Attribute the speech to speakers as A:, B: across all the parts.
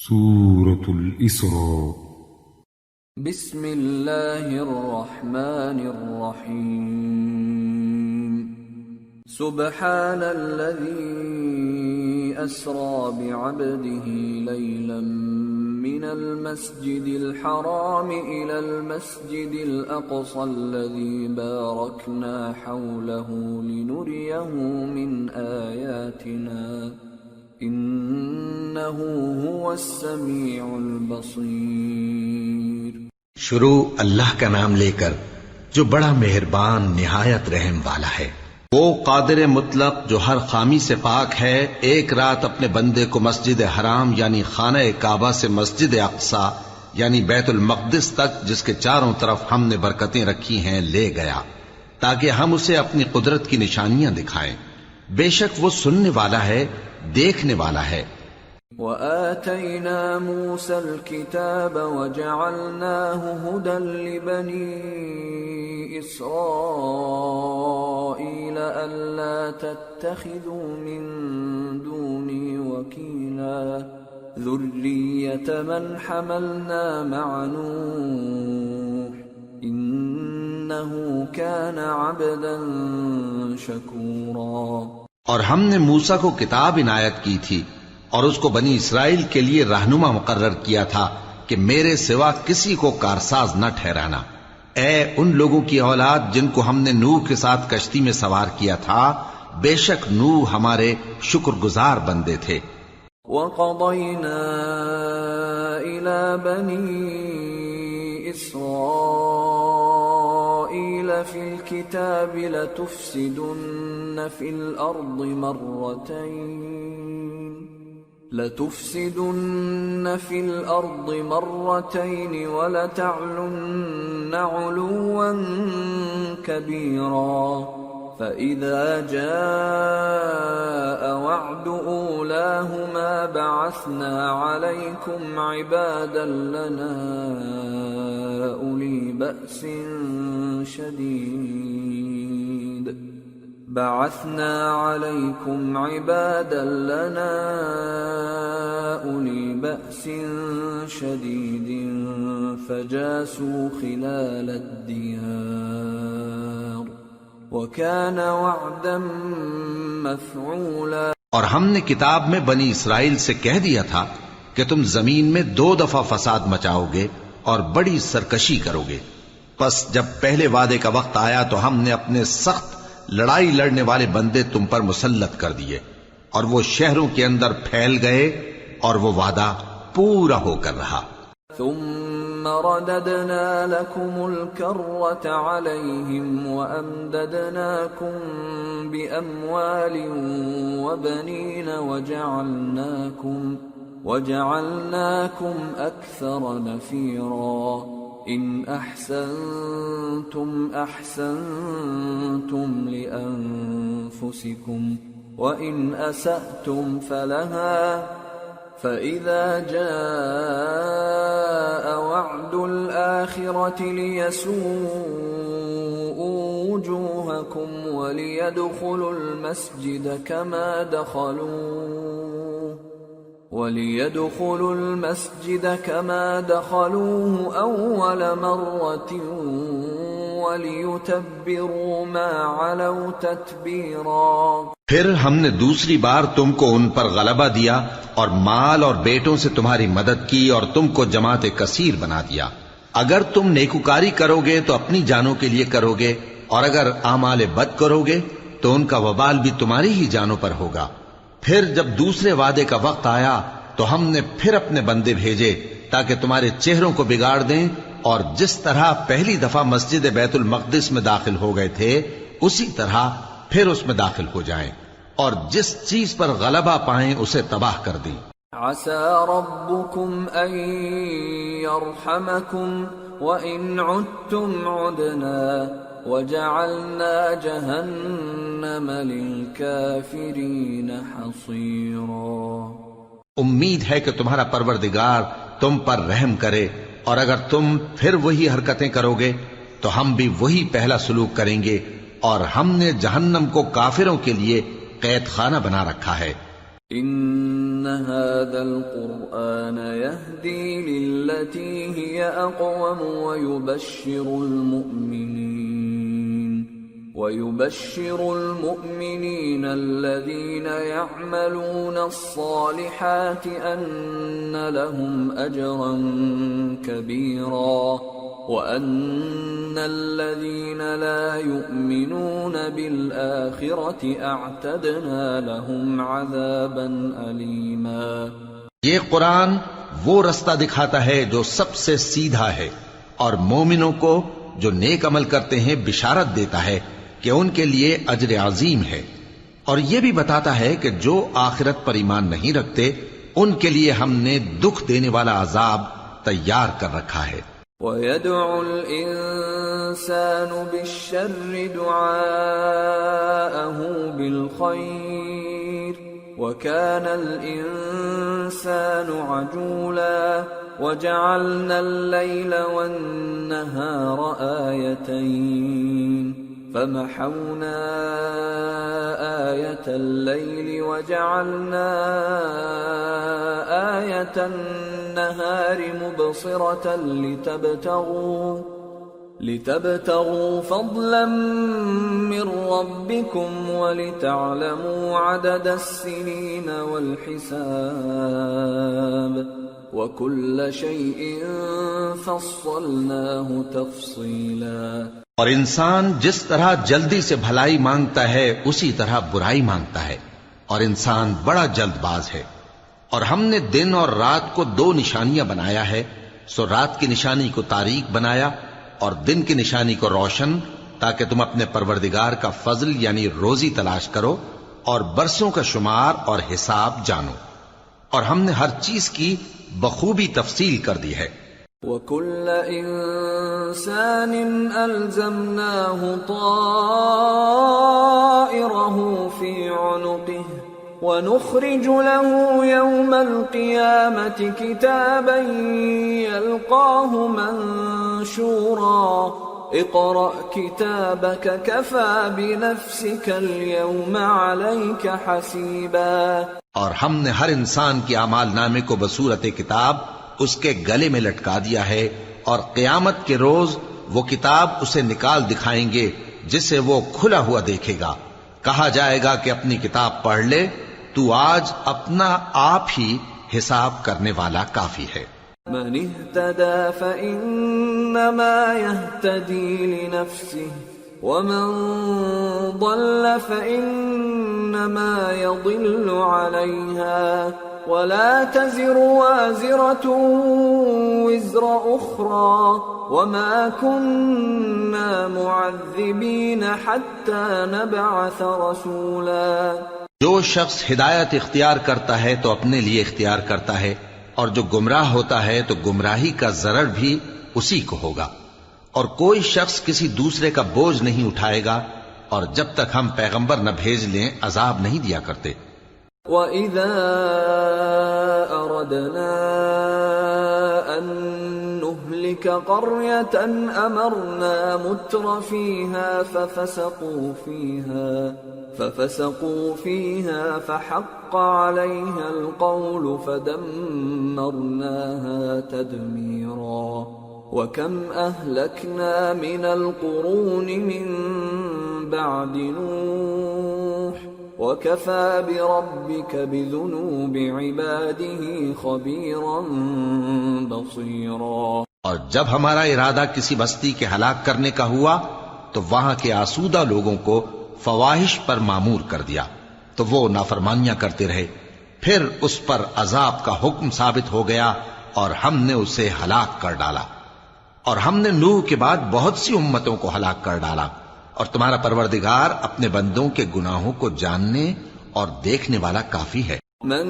A: سورة الإسراء.
B: بسم الله الرحمن الرحيم. سبحان الذي أسرى بعبده ليلا من المسجد الحرام إلى المسجد الأقصى الذي باركنا حوله لنريه من آياتنا إنه هو السميع البصير.
C: شروع اللہ کا نام لے کر جو بڑا مہربان نہایت رحم والا ہے. وہ قادر مطلق جو ہر خامی سے پاک ہے، ایک رات اپنے بندے کو مسجد حرام یعنی خانہ کعبہ سے مسجد اقصی یعنی بیت المقدس تک، جس کے چاروں طرف ہم نے برکتیں رکھی ہیں، لے گیا تاکہ ہم اسے اپنی قدرت کی نشانیاں دکھائیں. بے شک وہ سننے والا ہے، دیکھنے والا ہے.
B: وآتينا موسى الكتاب وجعلناه هدى لبني إسرائيل ألا تتخذوا من دوني وكيلا ذرية من حملنا مع نوح إنه كان عبدا شكورا.
C: اور ہم نے موسیٰ کو کتاب عنایت کی تھی اور اس کو بنی اسرائیل کے لیے رہنما مقرر کیا تھا کہ میرے سوا کسی کو کارساز نہ ٹھہرانا. اے ان لوگوں کی اولاد جن کو ہم نے نوح کے ساتھ کشتی میں سوار کیا تھا، بے شک نوح ہمارے شکر گزار بندے تھے.
B: وَقَضَيْنَا إِلَى بَنِي إِسْرَائِيلَ فِي الْكِتَابِ لَتُفْسِدُنَّ فِي الْأَرْضِ مَرَّتَيْنِ وَلَتَعْلُنَّ عُلُوًّا كَبِيرًا. فَإِذَا جَاءَ وَعْدُ أُولَاهُمَا بَعَثْنَا عَلَيْكُمْ عِبَادًا لَنَا أُولِي بَأْسٍ شَدِيدٍ فَجَاسُوا خِلَالَ الدِّيَارِ وَكَانَ وَعْدًا مَفْعُولًا.
C: اور ہم نے کتاب میں بنی اسرائیل سے کہہ دیا تھا کہ تم زمین میں 2 دفعہ فساد مچاؤ گے اور بڑی سرکشی کرو گے. پس جب پہلے وعدے کا وقت آیا تو ہم نے اپنے سخت لڑائی لڑنے والے بندے تم پر مسلط کر دیے اور وہ شہروں کے اندر پھیل گئے اور وہ وعدہ پورا ہو کر رہا.
B: ثم رددنا لكم الكرة عليهم وأمددناكم بأموال وبنين وجعلناكم أكثر نفيرا. إن أحسنتم أحسنتم لأنفسكم وإن أسأتم فلها. فإذا جاء وعد الآخرة ليسوءوا وجوهكم وليدخلوا المسجد كما دخلوه أول مرة وَلِيُتَبِّرُوا مَا عَلَوْا تَتْبِيرًا.
C: پھر ہم نے دوسری بار تم کو ان پر غلبہ دیا اور مال اور بیٹوں سے تمہاری مدد کی اور تم کو جماعت کثیر بنا دیا. اگر تم نیکوکاری کرو گے تو اپنی جانوں کے لیے کرو گے، اور اگر اعمال بد کرو گے تو ان کا وبال بھی تمہاری ہی جانوں پر ہوگا. پھر جب دوسرے وعدے کا وقت آیا تو ہم نے پھر اپنے بندے بھیجے تاکہ تمہارے چہروں کو بگاڑ دیں، اور جس طرح پہلی دفعہ مسجد بیت المقدس میں داخل ہو گئے تھے اسی طرح پھر اس میں داخل ہو جائیں، اور جس چیز پر غلبہ پائیں اسے تباہ کر دیں.
B: عسى ربكم أن يرحمكم وإن عدتم عدنا وجعلنا جهنم للكافرين حصيرا.
C: امید ہے کہ تمہارا پروردگار تم پر رحم کرے، اور اگر تم پھر وہی حرکتیں کرو گے تو ہم بھی وہی پہلا سلوک کریں گے، اور ہم نے جہنم کو کافروں کے لیے قید خانہ بنا رکھا ہے.
B: إن هذا القرآن يهدي للتي هي أقوم ويبشر المؤمنين الذين يعملون الصالحات أن لهم أجرا كبيرا وأن الذين لا يؤمنون بالآخرة أعتدنا لهم عذابا أليما۔
C: یہ قرآن وہ رستہ دکھاتا ہے جو سب سے سیدھا ہے، اور مومنوں کو جو نیک عمل کرتے ہیں بشارت دیتا ہے کہ ان کے لیے اجر عظیم ہے، اور یہ بھی بتاتا ہے کہ جو آخرت پر ایمان نہیں رکھتے ان کے لیے ہم نے دکھ دینے والا عذاب تیار کر رکھا ہے۔
B: وَيَدْعُ الْإِنسَانُ بِالشَّرِّ دُعَاءَهُ بِالْخَيْرِ وَكَانَ الْإِنسَانُ عَجُولًا وَجَعَلْنَا اللَّيْلَ وَالنَّهَارَ آيَتَيْنِ فمحونا آية الليل وجعلنا آية النهار مبصرة لتبتغوا فضلا من ربكم ولتعلموا عدد السنين والحساب وكل شيء فصلناه تفصيلا۔
C: اور انسان جس طرح جلدی سے بھلائی مانگتا ہے اسی طرح برائی مانگتا ہے، اور انسان بڑا جلد باز ہے۔ اور ہم نے دن اور رات کو دو نشانیاں بنایا ہے، سو رات کی نشانی کو تاریک بنایا اور دن کی نشانی کو روشن، تاکہ تم اپنے پروردگار کا فضل یعنی روزی تلاش کرو اور برسوں کا شمار اور حساب جانو۔ اور ہم نے ہر چیز کی بخوبی تفصیل کر دی ہے۔
B: وَكُلَّ إِنسَانٍ أَلْزَمْنَاهُ طَائِرَهُ فِي عُنُقِهِ وَنُخْرِجُ لَهُ يَوْمَ الْقِيَامَةِ كِتَابًا يَلْقَاهُ مَنشُورًا اقْرَأْ كِتَابَكَ كَفَى بِنَفْسِكَ الْيَوْمَ عَلَيْكَ حَسِيبًا۔
C: اور ہم نے ہر انسان کی اعمال نامے کو بصورت کتاب اس کے گلے میں لٹکا دیا ہے، اور قیامت کے روز وہ کتاب اسے نکال دکھائیں گے جسے وہ کھلا ہوا دیکھے گا۔ کہا جائے گا کہ اپنی کتاب پڑھ لے، تو آج اپنا آپ ہی حساب کرنے والا کافی ہے۔
B: من اهتدى فإنما يهتدي لنفسه ومن ضل فإنما يضل عليها ولا تزر وازرة وزر أخرى وما كنا معذبين حتى نبعث رسولا۔
C: جو شخص ہدایت اختیار کرتا ہے تو اپنے لیے اختیار کرتا ہے، اور جو گمراہ ہوتا ہے تو گمراہی کا ضرر بھی اسی کو ہوگا، اور کوئی شخص کسی دوسرے کا بوجھ نہیں اٹھائے گا، اور جب تک ہم پیغمبر نہ بھیج لیں عذاب نہیں دیا کرتے۔
B: وَإِذَا أَرَدْنَا أَن نُهْلِكَ قَرْيَةً أَمَرْنَا مُتْرَ فِيهَا فَفَسَقُوا فِيهَا فَحَقَّ عَلَيْهَا الْقَوْلُ فَدَمَّرْنَاهَا تَدْمِيرًا۔ وَكَمْ أَهْلَكْنَا مِنَ الْقُرُونِ مِنْ بَعْدِ نُوحٍ وَكَفَى بِرَبِّكَ بِذُنُوبِ عِبَادِهِ خَبِيرًا بَصِيرًا۔
C: اور جب ہمارا ارادہ کسی بستی کے ہلاک کرنے کا ہوا تو وہاں کے آسودہ لوگوں کو فواحش پر معمور کر دیا، تو وہ نافرمانیاں کرتے رہے، پھر اس پر عذاب کا حکم ثابت ہو گیا اور ہم نے اسے ہلاک کر ڈالا۔ اور ہم نے نوح کے بعد بہت سی امتوں کو ہلاک کر ڈالا، اور تمہارا پروردگار اپنے بندوں کے گناہوں کو جاننے اور دیکھنے والا کافی ہے۔
B: من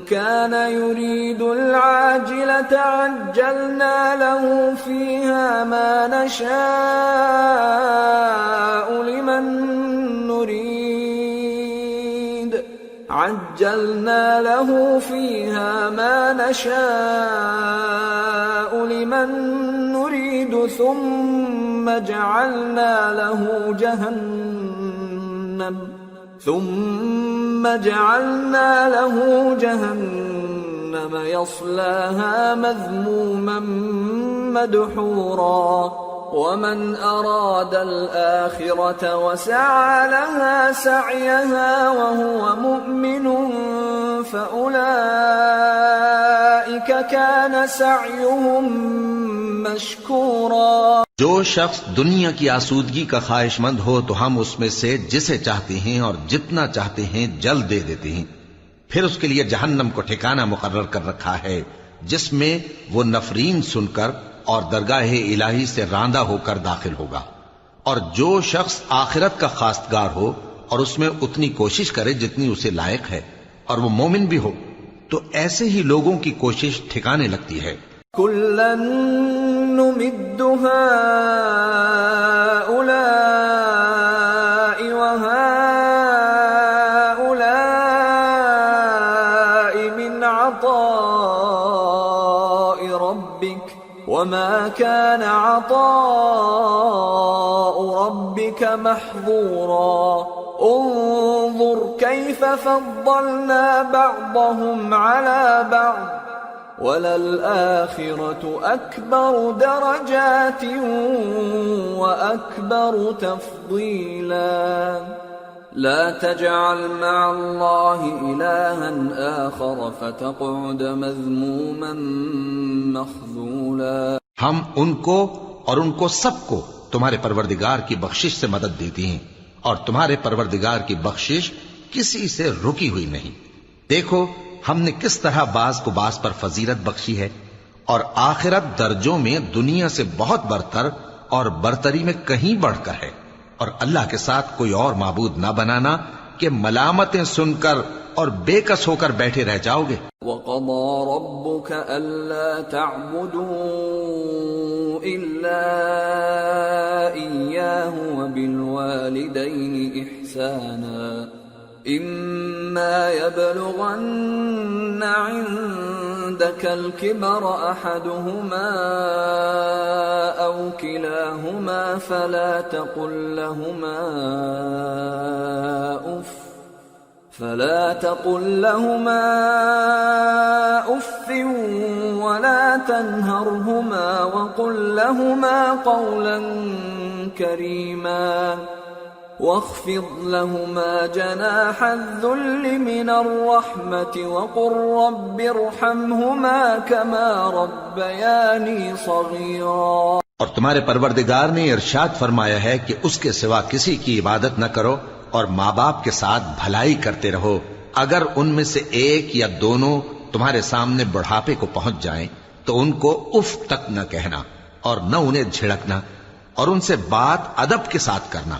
B: كان يريد العاجلة عجلنا له فيها ما نشاء لمن نريد عجلنا له فيها ما نشاء لمن نريد ثم جعلنا له ثم جعلنا له جهنم يصلاها مذموما مدحورا ومن أراد الآخرة وسعى لها سعيها وهو مؤمن فأولئك كان سعيهم مشكورا.
C: جو شخص دنیا کی آسودگی کا خواہش مند ہو تو ہم اس میں سے جسے چاہتے ہیں اور جتنا چاہتے ہیں جلد دے دیتے ہیں. پھر اس کے لیے جہنم کو ٹھکانہ مقرر کر رکھا ہے جس میں وہ نفرین سن کر اور درگاہ الہی سے راندہ ہو کر داخل ہوگا. اور جو شخص آخرت کا خواستگار ہو اور اس میں اتنی کوشش کرے جتنی اسے لائق ہے اور وہ مومن بھی ہو تو ایسے ہی لوگوں کی کوشش ٹھکانے لگتی ہے.
B: كلا نمد هؤلاء وهؤلاء من عطاء ربك وما كان عطاء ربك محظورا. انظر كيف فضلنا بعضهم على بعض وَلَلْآخِرَةُ أَكْبَرُ دَرَجَاتٍ وَأَكْبَرُ تَفْضِيلًا. لَا تَجْعَلْ مَعَ اللَّهِ إِلَٰهًا آخَرَ فَتَقْعُدَ مَذْمُومًا مَخْذُولًا.
C: ہم ان کو اور ان کو سب کو تمہارے پروردگار کی بخشش سے مدد دیتی ہیں اور تمہارے پروردگار کی بخشش کسی سے رکی ہوئی نہیں. دیکھو ہم نے کس طرح بعض کو بعض پر فضیلت بخشی ہے اور آخرت درجوں میں دنیا سے بہت برتر اور برتری میں کہیں بڑھ کر ہے. اور اللہ کے ساتھ کوئی اور معبود نہ بنانا کہ ملامتیں سن کر اور بے کس ہو کر بیٹھے رہ جاؤ گے.
B: وَقَضَى رَبُّكَ أَلَّا تَعْبُدُوا إِلَّا إِيَّاهُ وَبِالْوَالِدَيْنِ إِحْسَانًا. إِمَّا يَبْلُغَنَّ عِندَكَ الْكِبَرَ أَحَدُهُمَا أَوْ كِلَاهُمَا فَلَا تَقُل لَّهُمَا أُفٍّ وَلَا تَنْهَرْهُمَا وَقُل لَّهُمَا قَوْلًا كَرِيمًا. واخفض لهما جناح الذل من الرحمة وقل رب ارحمهما كما ربياني صغيرا.
C: اور تمہارے پروردگار نے ارشاد فرمایا ہے کہ اس کے سوا کسی کی عبادت نہ کرو اور ماں باپ کے ساتھ بھلائی کرتے رہو. اگر ان میں سے ایک یا دونوں تمہارے سامنے بڑھاپے کو پہنچ جائیں تو ان کو اف تک نہ کہنا اور نہ انہیں جھڑکنا اور ان سے بات ادب کے ساتھ کرنا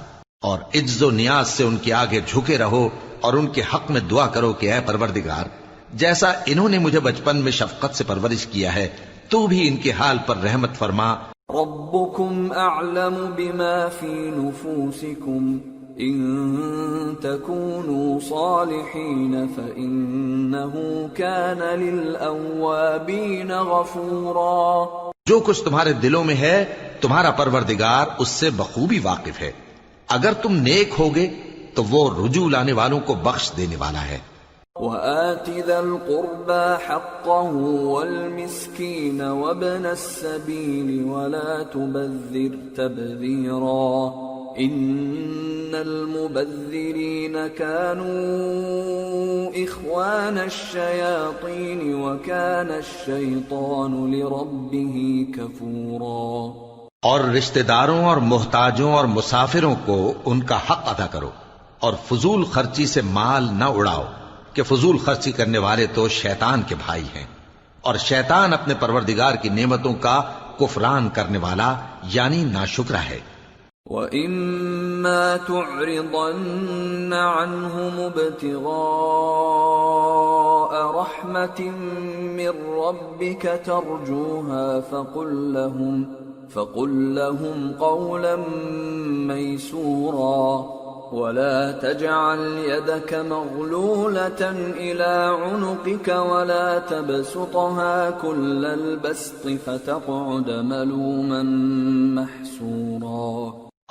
C: اور عجز و نیاز سے ان کے آگے جھکے رہو اور ان کے حق میں دعا کرو کہ اے پروردگار جیسا انہوں نے مجھے بچپن میں شفقت سے پرورش کیا ہے تو بھی ان کے حال پر رحمت فرما.
B: ربكم اعلم بما في نفوسكم ان تكونوا صالحين فانه كان للاوابين غفورا.
C: جو کچھ تمہارے دلوں میں ہے تمہارا پروردگار اس سے بخوبی واقف ہے. اگر تم نیک ہوگے تو وہ رجوع لانے والوں کو بخش دینے والا ہے.
B: وَآتِ ذَا الْقُرْبَى حَقَّهُ وَالْمِسْكِينَ وَابْنَ السَّبِيلِ وَلَا تُبَذِّرْ تَبْذِيرًا إِنَّ الْمُبَذِّرِينَ كَانُوا إِخْوَانَ الشَّيَاطِينِ وَكَانَ الشَّيْطَانُ لِرَبِّهِ كَفُورًا.
C: اور رشتہ داروں اور محتاجوں اور مسافروں کو ان کا حق ادا کرو اور فضول خرچی سے مال نہ اڑاؤ کہ فضول خرچی کرنے والے تو شیطان کے بھائی ہیں اور شیطان اپنے پروردگار کی نعمتوں کا کفران کرنے والا یعنی ناشکرا ہے.
B: وَإِمَّا تُعْرِضَنَّ عَنْهُمُ ابْتِغَاءَ رَحْمَةٍ مِّن رَّبِّكَ تَرْجُوهَا فقل لهم قولا ميسورا ولا تجعل يدك مغلولة إلى عنقك ولا تبسطها كل البسط فتقعد ملوما محسورا.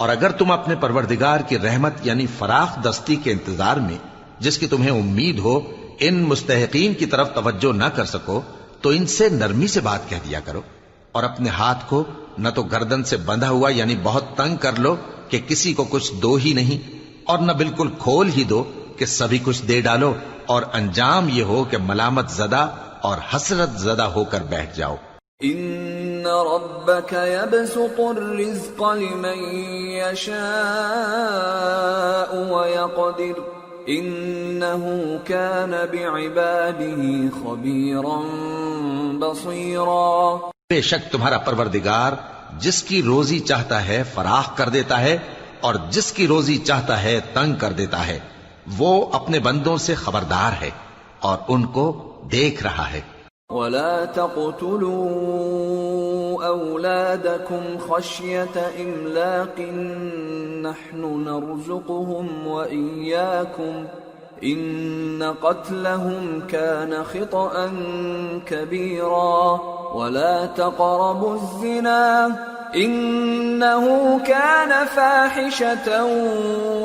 C: اور اگر تم اپنے پروردگار کی رحمت یعنی فراخ دستی کے انتظار میں جس کی تمہیں امید ہو ان مستحقین کی طرف توجہ نہ کر سکو تو ان سے نرمی سے بات کہہ دیا کرو، اور اپنے ہاتھ کو نہ تو گردن سے بندھا ہوا یعنی بہت تنگ کر لو کہ کسی کو کچھ دو ہی نہیں، اور نہ بالکل کھول ہی دو کہ سبھی کچھ دے ڈالو، اور انجام یہ ہو کہ ملامت زدہ اور حسرت زدہ ہو کر بیٹھ جاؤ۔
B: ان ربك يبسط الرزق لمن يشاء ويقدر انه كان بعباده خبيرا بصيرا۔
C: بے شک تمہارا پروردگار جس کی روزی چاہتا ہے فراخ کر دیتا ہے اور جس کی روزی چاہتا ہے تنگ کر دیتا ہے، وہ اپنے بندوں سے خبردار ہے اور ان کو دیکھ رہا ہے۔
B: ولا تقتلوا أولادكم خشية إملاق نحن نرزقهم وإياكم إن قتلهم كان خطأ كبيرا ولا تقربوا الزنا إنه كان فاحشة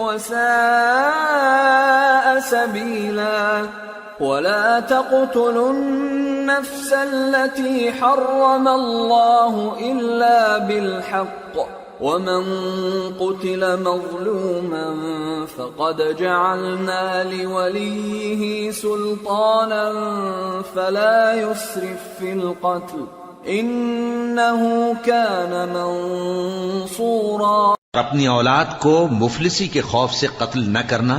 B: وساء سبيلا ولا تقتلوا النفس التي حرم الله إلا بالحق ومن قتل مظلوما فقد جعلنا لوليه سلطانا فلا يسرف في القتل إنه كان منصورا۔
C: اپنی اولاد کو مفلسی کے خوف سے قتل نہ کرنا،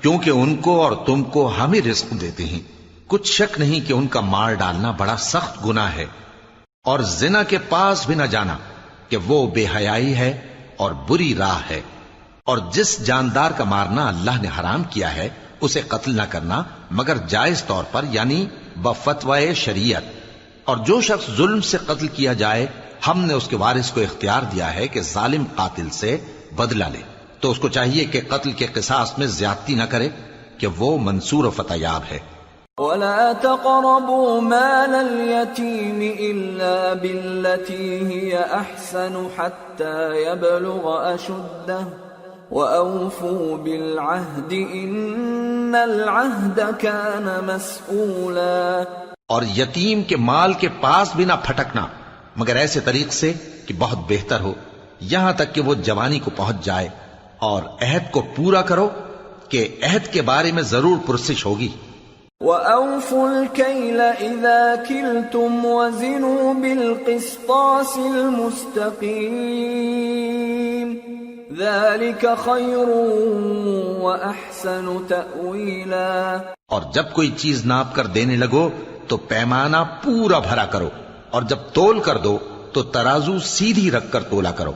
C: کیونکہ ان کو اور تم کو ہم ہی رزق دیتے ہیں، کچھ شک نہیں کہ ان کا مار ڈالنا بڑا سخت گناہ ہے، اور زنا کے پاس بھی نہ جانا کہ وہ بے حیائی ہے اور بری راہ ہے، اور جس جاندار کا مارنا اللہ نے حرام کیا ہے اسے قتل نہ کرنا مگر جائز طور پر یعنی بفتوائے شریعت، اور جو شخص ظلم سے قتل کیا جائے ہم نے اس کے وارث کو اختیار دیا ہے کہ ظالم قاتل سے بدلہ لے، تو اس کو چاہیے کہ قتل کے قصاص میں زیادتی نہ کرے کہ وہ منصور و فتح یاب ہے۔
B: ولا تقربوا مال اليتيم إلا بالتي هي أحسن حتى يبلغ أشده وأوفوا بالعهد إن العهد كان مسؤولا۔
C: اور یتیم کے مال کے پاس بھی نہ پھٹکنا مگر ایسے طریق سے کہ بہت بہتر ہو، یہاں تک کہ وہ جوانی کو پہنچ جائے، اور عہد کو پورا کرو کہ عہد کے بارے میں ضرور پرسش ہوگی۔
B: وَأَوْفُوا الْكَيْلَ إِذَا كِلْتُمْ وَزِنُوا بِالْقِسْطَاسِ الْمُسْتَقِيمِ ذَلِكَ خَيْرٌ وَأَحْسَنُ تَأْوِيلًا۔
C: اور جب کوئی چیز ناپ کر دینے لگو تو پیمانہ پورا بھرا کرو، اور جب تول کر دو تو ترازو سیدھی رکھ کر تولا کرو،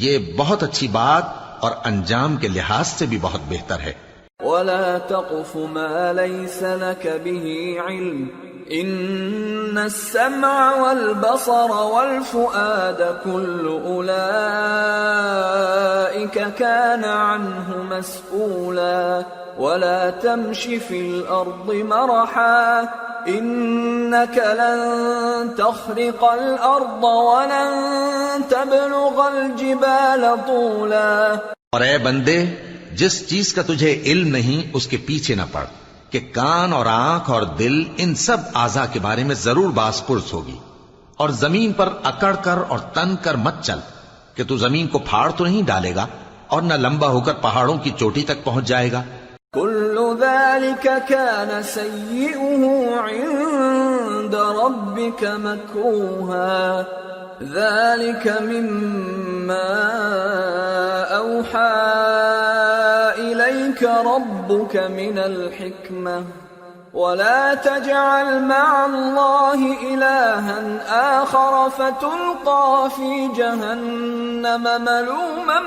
C: یہ بہت اچھی بات اور انجام کے لحاظ سے بھی بہت بہتر ہے۔
B: ولا تقف ما ليس لك به علم إن السمع والبصر والفؤاد كل أولئك كان عنه مسؤولا ولا تمش في الأرض مرحا إنك لن تخرق الأرض ولن تبلغ الجبال طولا۔
C: اور اے بندے، جس چیز کا تجھے علم نہیں اس کے پیچھے نہ پڑ کہ کان اور آنکھ اور دل ان سب اعضاء کے بارے میں ضرور باس پرس ہوگی، اور زمین پر اکڑ کر اور تن کر مت چل کہ تو زمین کو پھاڑ تو نہیں ڈالے گا اور نہ لمبا ہو کر پہاڑوں کی چوٹی تک پہنچ جائے گا۔
B: كل ذلك كان سيئه عند ربك مكروها ذلك مما أوحى إليك ربك من الحكمة ولا تجعل مع الله إلها آخر فتلقى في جهنم ملوما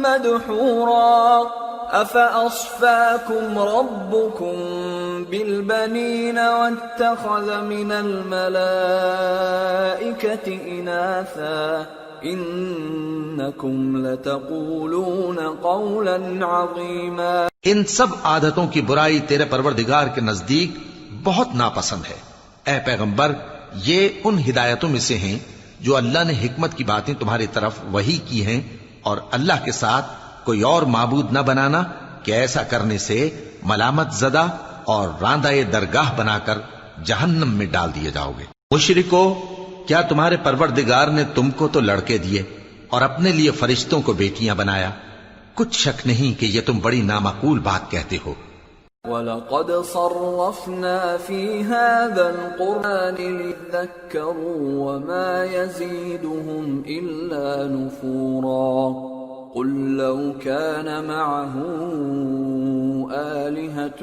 B: مدحورا أفأصفاكم ربكم بالبنين واتخذ من الملائكة إناثا إنكم لتقولون قولا عظيما۔
C: ان سب عادتوں کی برائی تیرے پروردگار کے نزدیک بہت ناپسند ہے۔ اے پیغمبر، یہ ان ہدایتوں میں سے ہیں جو اللہ نے حکمت کی باتیں تمہاری طرف وحی کی ہیں، اور اللہ کے ساتھ کوئی اور معبود نہ بنانا کہ ایسا کرنے سے ملامت زدہ اور راندہ درگاہ بنا کر جہنم میں ڈال دیے جاؤ گے۔ مشرکو، کیا تمہارے پروردگار نے تم کو تو لڑکے دیے اور اپنے لیے فرشتوں کو بیٹیاں بنایا؟ کچھ شک نہیں کہ یہ تم بڑی نامعقول بات کہتے ہو۔
B: وَلَقَدْ صَرَّفْنَا فِي هَذَا الْقُرْآنِ لِيَذَّكَّرُوا وَمَا يَزِيدُهُمْ إِلَّا نُفُورًا قُلْ لَوْ كَانَ مَعَهُ آلِهَةٌ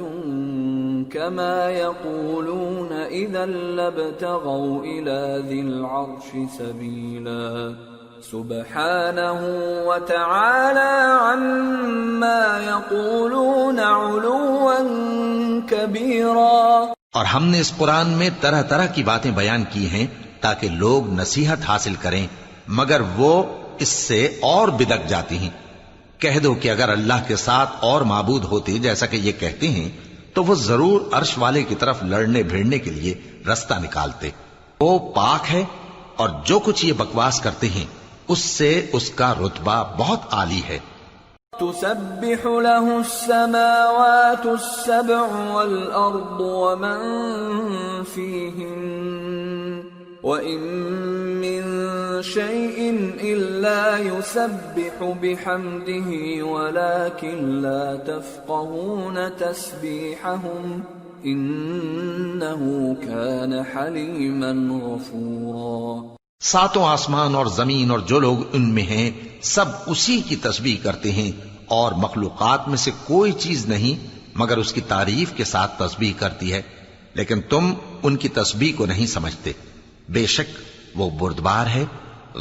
B: كَمَا يَقُولُونَ إِذًا لَابْتَغَوْا إِلَى ذِي الْعَرْشِ سَبِيلًا سبحانه وتعالى عما يقولون علوا كبيرا۔
C: اور ہم نے اس قرآن میں طرح طرح کی باتیں بیان کی ہیں تاکہ لوگ نصیحت حاصل کریں، مگر وہ اس سے اور بدک جاتی ہیں۔ کہہ دو کہ اگر اللہ کے ساتھ اور معبود ہوتے جیسا کہ یہ کہتے ہیں تو وہ ضرور عرش والے کی طرف لڑنے بھیڑنے کے لیے رستہ نکالتے۔ وہ پاک ہے اور جو کچھ یہ بکواس کرتے ہیں اس سے اس کا رتبہ بہت عالی ہے۔
B: تسبح له السماوات السبع والأرض ومن فيهن وإن من شيء إلا يسبح بحمده ولكن لا تفقهون تسبيحهم إنه كان حليما غفورا۔
C: ساتوں آسمان اور زمین اور جو لوگ ان میں ہیں سب اسی کی تسبیح کرتے ہیں، اور مخلوقات میں سے کوئی چیز نہیں مگر اس کی تعریف کے ساتھ تسبیح کرتی ہے، لیکن تم ان کی تسبیح کو نہیں سمجھتے۔ بے شک وہ بردبار ہے،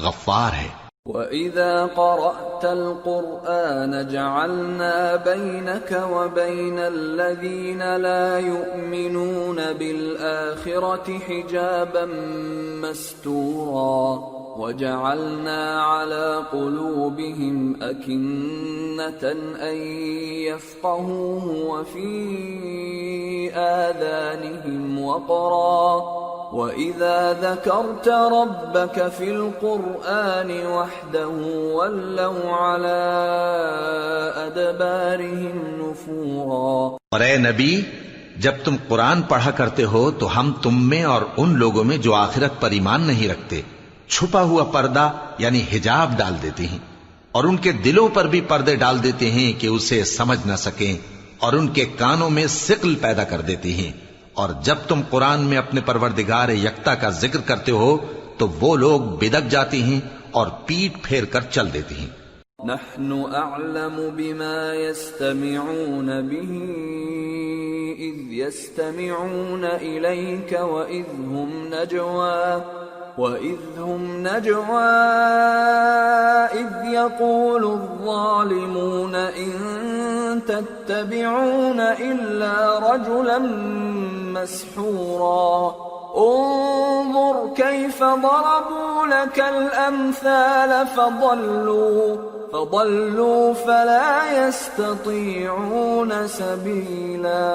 C: غفار ہے۔
B: وَإِذَا قَرَأْتَ الْقُرْآنَ جَعَلْنَا بَيْنَكَ وَبَيْنَ الَّذِينَ لَا يُؤْمِنُونَ بِالْآخِرَةِ حِجَابًا مَسْتُورًا وَجَعَلْنَا عَلَى قُلُوبِهِمْ أَكِنَّةً أَن يَفْقَهُوهُ وَفِي آذَانِهِمْ وَقْرًا وَإِذَا ذَكَرْتَ رَبَّكَ فِي الْقُرْآنِ وَحْدَهُ وَلَّوْا عَلَىٰ أَدْبَارِهِمْ نُفُورًا۔
C: اور اے نبی، جب تم قرآن پڑھا کرتے ہو تو ہم تم میں اور ان لوگوں میں جو آخرت پر ایمان نہیں رکھتے چھپا ہوا پردہ یعنی حجاب ڈال دیتے ہیں، اور ان کے دلوں پر بھی پردے ڈال دیتے ہیں کہ اسے سمجھ نہ سکیں، اور ان کے کانوں میں ثقل پیدا کر دیتے ہیں۔ اور جب تم قرآن میں اپنے پروردگار یکتا کا ذکر کرتے ہو تو وہ لوگ بدک جاتے ہیں اور پیٹ پھیر کر چل دیتے ہیں۔
B: نحن اعلم بما يستمعون به اذ يستمعون اليك وإذ هم نجوى إذ يقول الظالمون إن تتبعون إلا رجلا مسحورا انظر كيف ضربوا لك الأمثال فضلوا فلا يستطيعون سبيلا۔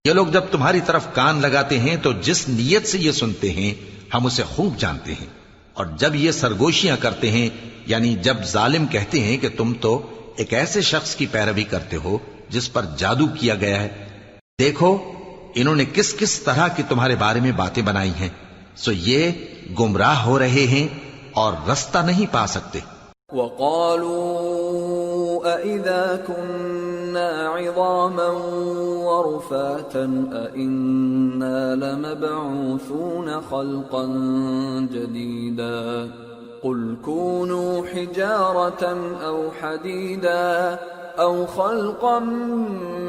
C: یہ لوگ جب تمہاری طرف کان لگاتے ہیں تو جس نیت سے یہ سنتے ہیں ہم اسے خوب جانتے ہیں، اور جب یہ سرگوشیاں کرتے ہیں یعنی جب ظالم کہتے ہیں کہ تم تو ایک ایسے شخص کی پیروی کرتے ہو جس پر جادو کیا گیا ہے، دیکھو انہوں نے کس کس طرح کی تمہارے بارے میں باتیں بنائی ہیں، سو یہ گمراہ ہو رہے ہیں اور رستہ نہیں پا سکتے۔
B: وَقَالُوا أَإِذَا كُنَّا عِظَامًا وَرُفَاتًا أَإِنَّا لَمَبْعُوثُونَ خَلْقًا جَدِيدًا قُلْ كُونُوا حِجَارَةً أَوْ حَدِيدًا أَوْ خَلْقًا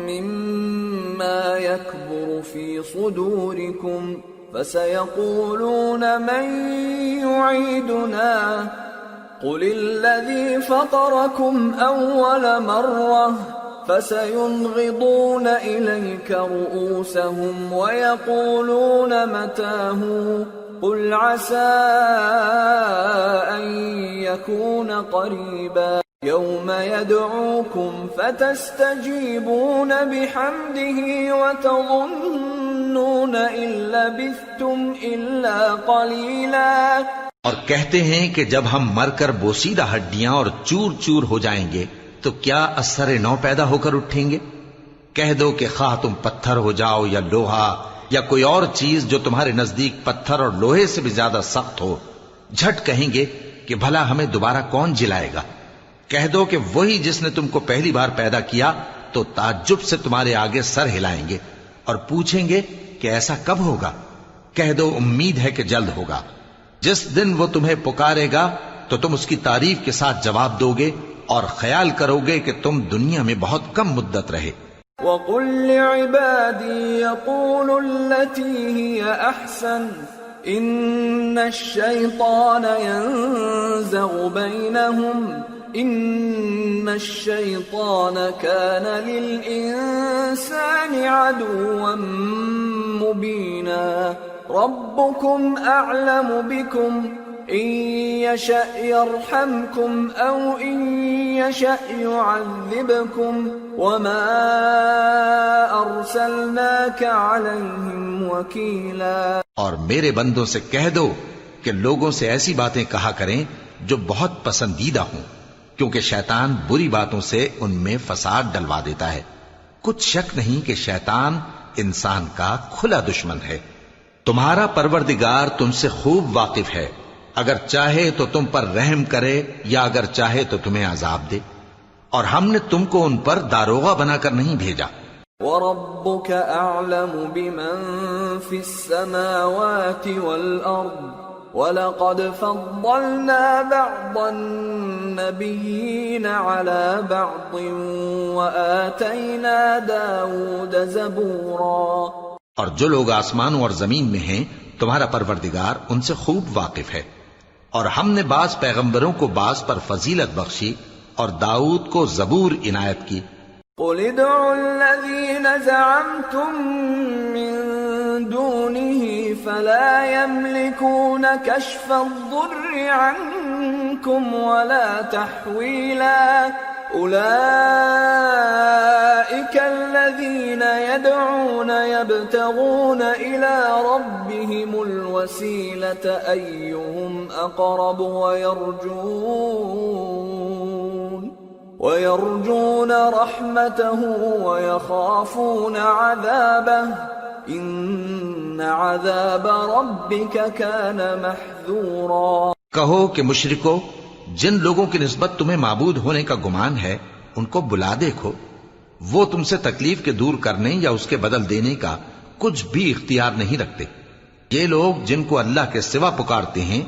B: مِّمَّا يَكْبُرُ فِي صُدُورِكُمْ فَسَيَقُولُونَ مَن يُعِيدُنَا قُلِ الَّذِي فَطَرَكُمْ أَوَّلَ مَرَّةٍ فَسَيُنْغِضُونَ إِلَيْكَ رُؤُوسَهُمْ وَيَقُولُونَ مَتَىٰ قُلْ عَسَىٰ أَن يَكُونَ قَرِيبًا يَوْمَ يَدْعُوكُمْ فَتَسْتَجِيبُونَ بِحَمْدِهِ وَتَظُنُّونَ إِن لَّبِثْتُمْ إِلَّا قَلِيلًا۔
C: اور کہتے ہیں کہ جب ہم مر کر بوسیدہ ہڈیاں اور چور چور ہو جائیں گے تو کیا اثر نو پیدا ہو کر اٹھیں گے؟ کہہ دو کہ خواہ تم پتھر ہو جاؤ یا لوہا یا کوئی اور چیز جو تمہارے نزدیک پتھر اور لوہے سے بھی زیادہ سخت ہو، جھٹ کہیں گے کہ بھلا ہمیں دوبارہ کون جلائے گا؟ کہہ دو کہ وہی جس نے تم کو پہلی بار پیدا کیا تو تعجب سے تمہارے آگے سر ہلائیں گے اور پوچھیں گے کہ ایسا کب ہوگا؟ کہہ دو امید ہے کہ جلد ہوگا۔ جس دن وہ تمہیں پکارے گا تو تم اس کی تعریف کے ساتھ جواب دو گے اور خیال کرو گے کہ تم دنیا میں بہت کم مدت رہے۔
B: وَقُلْ لِعِبَادِي يَقُولُوا الَّتِي هِيَ أَحْسَنُ إِنَّ الشَّيْطَانَ يَنزَغُ بَيْنَهُمْ إِنَّ الشَّيْطَانَ كَانَ لِلْإِنسَانِ عَدُوًّا مُبِينًا رَبُّكُمْ أَعْلَمُ بِكُمْ إِن يَشَأْ يَرْحَمْكُمْ أَوْ إِن يَشَأْ يُعَذِّبْكُمْ وَمَا أَرْسَلْنَاكَ عَلَيْهِمْ وَكِيلًا۔
C: اور میرے بندوں سے کہہ دو کہ لوگوں سے ایسی باتیں کہا کریں جو بہت پسندیدہ ہوں، کیونکہ شیطان بری باتوں سے ان میں فساد ڈلوا دیتا ہے۔ کچھ شک نہیں کہ شیطان انسان کا کھلا دشمن ہے۔ تمہارا پروردگار تم سے خوب واقف ہے، اگر چاہے تو تم پر رحم کرے یا اگر چاہے تو تمہیں عذاب دے، اور ہم نے تم کو ان پر داروغہ بنا کر نہیں بھیجا۔
B: وَرَبُّكَ أَعْلَمُ بِمَن فِي السَّمَاوَاتِ وَالْأَرْضِ وَلَقَدْ فَضَّلْنَا بَعْضَ النَّبِيِّينَ عَلَى بَعْضٍ وَآتَيْنَا دَاوُودَ زَبُورًا۔
C: اور جو لوگ آسمانوں اور زمین میں ہیں تمہارا پروردگار ان سے خوب واقف ہے، اور ہم نے بعض پیغمبروں کو بعض پر فضیلت بخشی اور داؤد کو زبور عنایت کی۔
B: قُلِ ادْعُوا الَّذِينَ زَعَمْتُم مِّن دُونِهِ فَلَا يَمْلِكُونَ كَشْفَ الضُّرِّ عَنكُمْ وَلَا تَحْوِيلًا أُولَئِكَ الَّذِينَ يَدْعُونَ يَبْتَغُونَ إِلَى رَبِّهِمُ الْوَسِيلَةَ أَيُّهُمْ أَقْرَبُ وَيَرْجُونَ رَحْمَتَهُ وَيَخَافُونَ عَذَابَهُ إِنَّ عَذَابَ رَبِّكَ كَانَ مَحْذُورًا۔
C: کہو کہ مشرکو، جن لوگوں کی نسبت تمہیں معبود ہونے کا گمان ہے ان کو بلا دیکھو، وہ تم سے تکلیف کے دور کرنے یا اس کے بدل دینے کا کچھ بھی اختیار نہیں رکھتے۔ یہ لوگ جن کو اللہ کے سوا پکارتے ہیں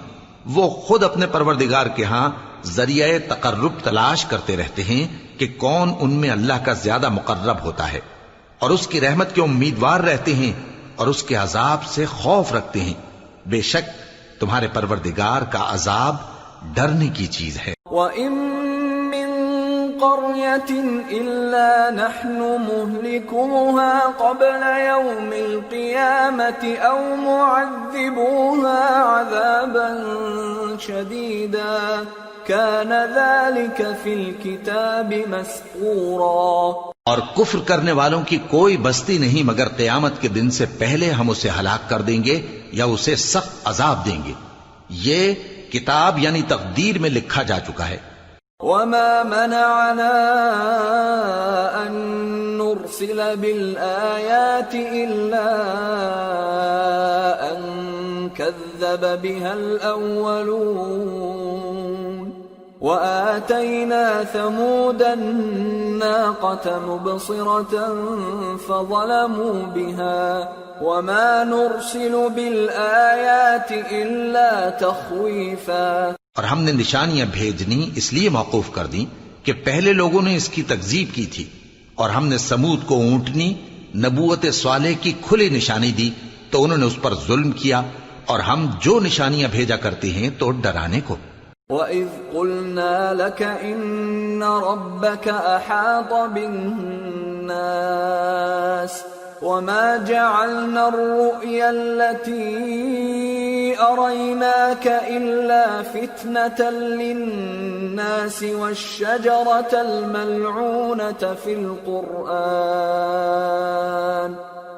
C: وہ خود اپنے پروردگار کے ہاں ذریعہ تقرب تلاش کرتے رہتے ہیں کہ کون ان میں اللہ کا زیادہ مقرب ہوتا ہے، اور اس کی رحمت کے امیدوار رہتے ہیں اور اس کے عذاب سے خوف رکھتے ہیں۔ بے شک تمہارے پروردگار کا عذاب ڈرنے کی چیز ہے۔
B: وَإِن مِّن قَرْيَةٍ إِلَّا نَحْنُ مُهْلِكُوهَا قَبْلَ يَوْمِ الْقِيَامَةِ أَوْ مُعَذِّبُوهَا عَذَابًا شَدِيدًا كَانَ ذَلِكَ فِي الْكِتَابِ مَسْطُورًا۔
C: اور کفر کرنے والوں کی کوئی بستی نہیں مگر قیامت کے دن سے پہلے ہم اسے ہلاک کر دیں گے یا اسے سخت عذاب دیں گے، یہ کتاب یعنی تقدیر میں لکھا جا چکا ہے۔
B: وَمَا مَنَعَنَا أَن نُرْسِلَ بِالْآيَاتِ إِلَّا أَن كَذَّبَ بِهَا الْأَوَّلُونَ وَآتَيْنَا ثَمُودَ النَّاقَةَ مُبْصِرَةً فَظَلَمُوا بِهَا وَمَا نُرْسِلُ بِالْآيَاتِ إِلَّا تَخْوِيفًا۔
C: اور ہم نے نشانیاں بھیجنی اس لیے موقوف کر دیں کہ پہلے لوگوں نے اس کی تکذیب کی تھی، اور ہم نے سمود کو اونٹنی نبوت صالح کی کھلی نشانی دی تو انہوں نے اس پر ظلم کیا، اور ہم جو نشانیاں بھیجا کرتے ہیں تو ڈرانے کو۔
B: وَإِذْ قُلْنَا لَكَ إِنَّ رَبَّكَ أَحَاطَ بِالنَّاسِ وَمَا جَعَلْنَا الرُّؤْيَا الَّتِي أَرَيْنَاكَ إِلَّا فِتْنَةً لِلنَّاسِ وَالشَّجَرَةَ الْمَلْعُونَةَ فِي الْقُرْآنِ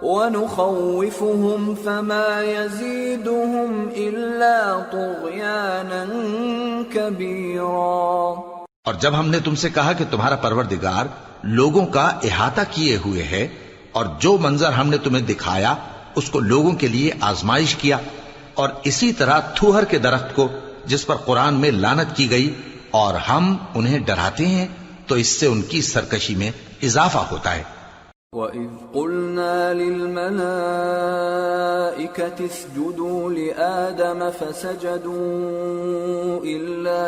B: وَنُخَوِّفُهُمْ فَمَا يَزِيدُهُمْ إِلَّا طُغْيَانًا كبيرا.
C: اور جب ہم نے تم سے کہا کہ تمہارا پروردگار لوگوں کا احاطہ کیے ہوئے ہے اور جو منظر ہم نے تمہیں دکھایا اس کو لوگوں کے لیے آزمائش کیا، اور اسی طرح تھوہر کے درخت کو جس پر قرآن میں لعنت کی گئی، اور ہم انہیں ڈراتے ہیں تو اس سے ان کی سرکشی میں اضافہ ہوتا ہے۔
B: وَإِذْ قُلْنَا لِلْمَلَائِكَةِ اسْجُدُوا لِآدَمَ فَسَجَدُوا إِلَّا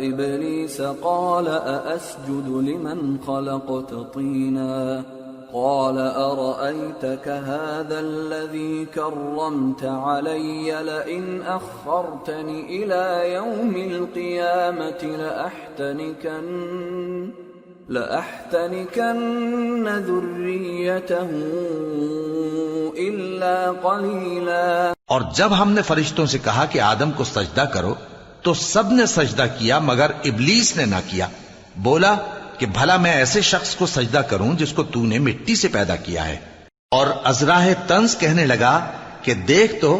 B: إِبْلِيسَ قَالَ أَأَسْجُدُ لِمَنْ خَلَقْتَ طِينًا قال أرأيتك هذا الذي كرمت علي لئن أخرتني إلى يوم القيامة لأحتنكن ذريته إلا قليلا۔
C: اور جب ہم نے فرشتوں سے کہا کہ آدم کو سجدہ کرو تو سب نے سجدہ کیا مگر ابلیس نے نہ کیا، بولا کہ بھلا میں ایسے شخص کو سجدہ کروں جس کو تو نے مٹی سے پیدا کیا ہے۔ اور ازراہ طنز کہنے لگا کہ دیکھ تو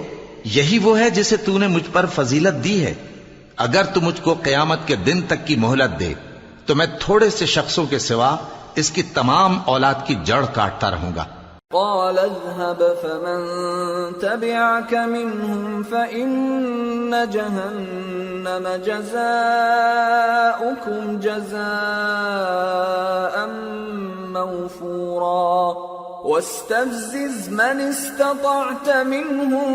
C: یہی وہ ہے جسے تو نے مجھ پر فضیلت دی ہے، اگر تو مجھ کو قیامت کے دن تک کی مہلت دے تو میں تھوڑے سے شخصوں کے سوا اس کی تمام اولاد کی جڑ کاٹتا رہوں گا۔
B: قال اذهب فمن تبعك منهم فإن جهنم جزاؤكم جزاء موفورا واستفزز من استطعت منهم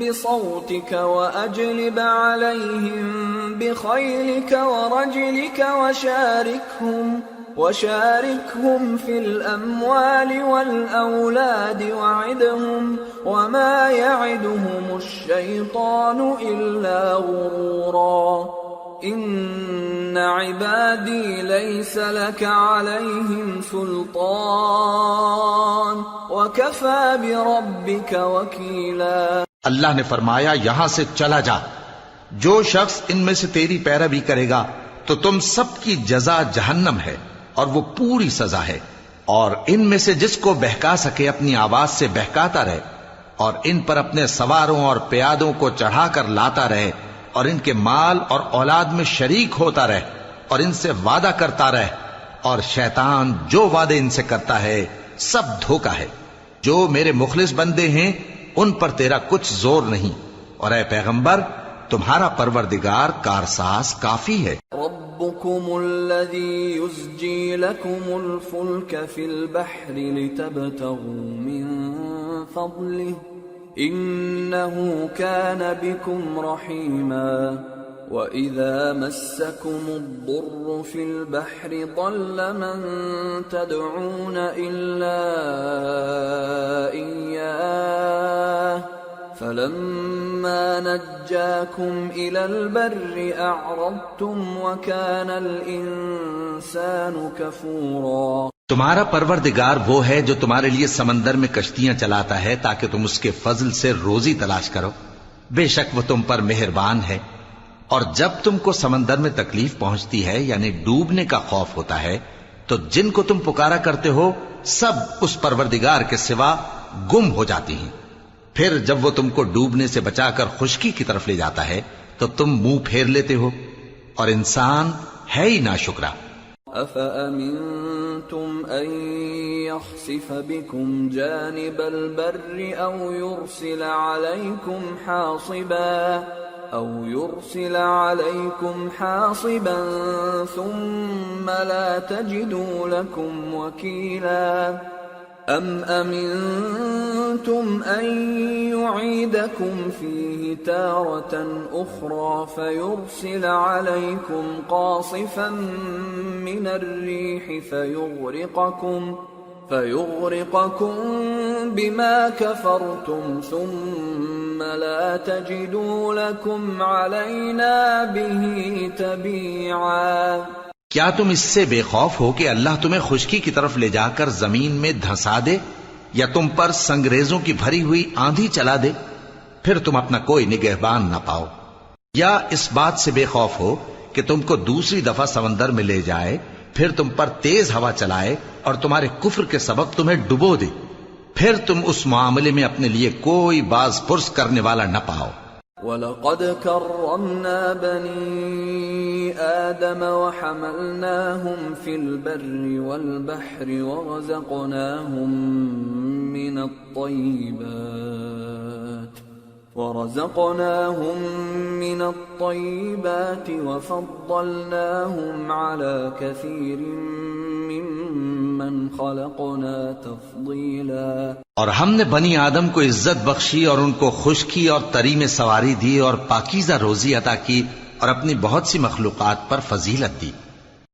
B: بصوتك وأجلب عليهم بخيلك ورجلك وشاركهم في الأموال والأولاد وعدهم وما يعدهم الشيطان إلا غرورا إن عبادي ليس لك عليهم سلطان وكفى بربك وكيلا۔
C: اللہ نے فرمایا یہاں سے چلا جا، جو شخص ان میں سے تیری پیروی کرے گا تو تم سب کی جزا جہنم ہے اور وہ پوری سزا ہے، اور ان میں سے جس کو بہکا سکے اپنی آواز سے بہکاتا رہے، اور ان پر اپنے سواروں اور پیادوں کو چڑھا کر لاتا رہے، اور ان کے مال اور اولاد میں شریک ہوتا رہے، اور ان سے وعدہ کرتا رہے، اور شیطان جو وعدے ان سے کرتا ہے سب دھوکہ ہے۔ جو میرے مخلص بندے ہیں ان پر تیرا کچھ زور نہیں، اور اے پیغمبر تمہارا پروردگار کارساز کافی ہے۔
B: ربكم الذي يزجي لكم الفلك في البحر لتبتغوا من فضله إنه كان بكم رحيما وإذا مسكم الضر في البحر ضل من تدعون إلا إياه فلما نجاكم إلى البر أعرضتم وكان الإنسان كفورا۔
C: تمہارا پروردگار وہ ہے جو تمہارے لیے سمندر میں کشتیاں چلاتا ہے تاکہ تم اس کے فضل سے روزی تلاش کرو، بے شک وہ تم پر مہربان ہے۔ اور جب تم کو سمندر میں تکلیف پہنچتی ہے یعنی ڈوبنے کا خوف ہوتا ہے تو جن کو تم پکارا کرتے ہو سب اس پروردگار کے سوا گم ہو جاتی ہیں، پھر جب وہ تم کو ڈوبنے سے بچا کر خشکی کی طرف لے جاتا ہے تو تم منہ پھیر لیتے ہو، اور انسان ہے ہی ناشکرا۔
B: أَفَأَمِنْتُمْ أَنْ يَخْسِفَ بِكُمْ جَانِبَ الْبَرِّ أَوْ يُرْسِلَ عَلَيْكُمْ حَاصِبًا ثُمَّ لَا تَجِدُوا لَكُمْ وَكِيلًا أَمْ أَمِنْتُمْ أَنْ يُعِيدَكُمْ فِيهِ تَارَةً أُخْرَى فَيُرْسِلَ عَلَيْكُمْ قَاصِفًا مِنَ الرِّيحِ فَيُغْرِقَكُمْ بِمَا كَفَرْتُمْ ثُمَّ لَا تَجِدُوا لَكُمْ عَلَيْنَا بِهِ تَبِيعًا۔
C: کیا تم اس سے بے خوف ہو کہ اللہ تمہیں خشکی کی طرف لے جا کر زمین میں دھنسا دے یا تم پر سنگریزوں کی بھری ہوئی آندھی چلا دے، پھر تم اپنا کوئی نگہبان نہ پاؤ؟ یا اس بات سے بے خوف ہو کہ تم کو دوسری دفعہ سمندر میں لے جائے پھر تم پر تیز ہوا چلائے اور تمہارے کفر کے سبب تمہیں ڈبو دے، پھر تم اس معاملے میں اپنے لیے کوئی باز پرس کرنے والا نہ پاؤ۔
B: وَلَقَدْ كَرَّمْنَا بَنِي آدَمَ وَحَمَلْنَاهُمْ فِي الْبَرِّ وَالْبَحْرِ ورزقناهم من الطيبات وفضلناهم على كثير ممن خلقنا تفضيلا۔
C: اور ہم نے بنی آدم کو عزت بخشی اور ان کو خشکی اور تری میں سواری دی اور پاکیزہ روزی عطا کی اور اپنی بہت سی مخلوقات پر فضیلت دی۔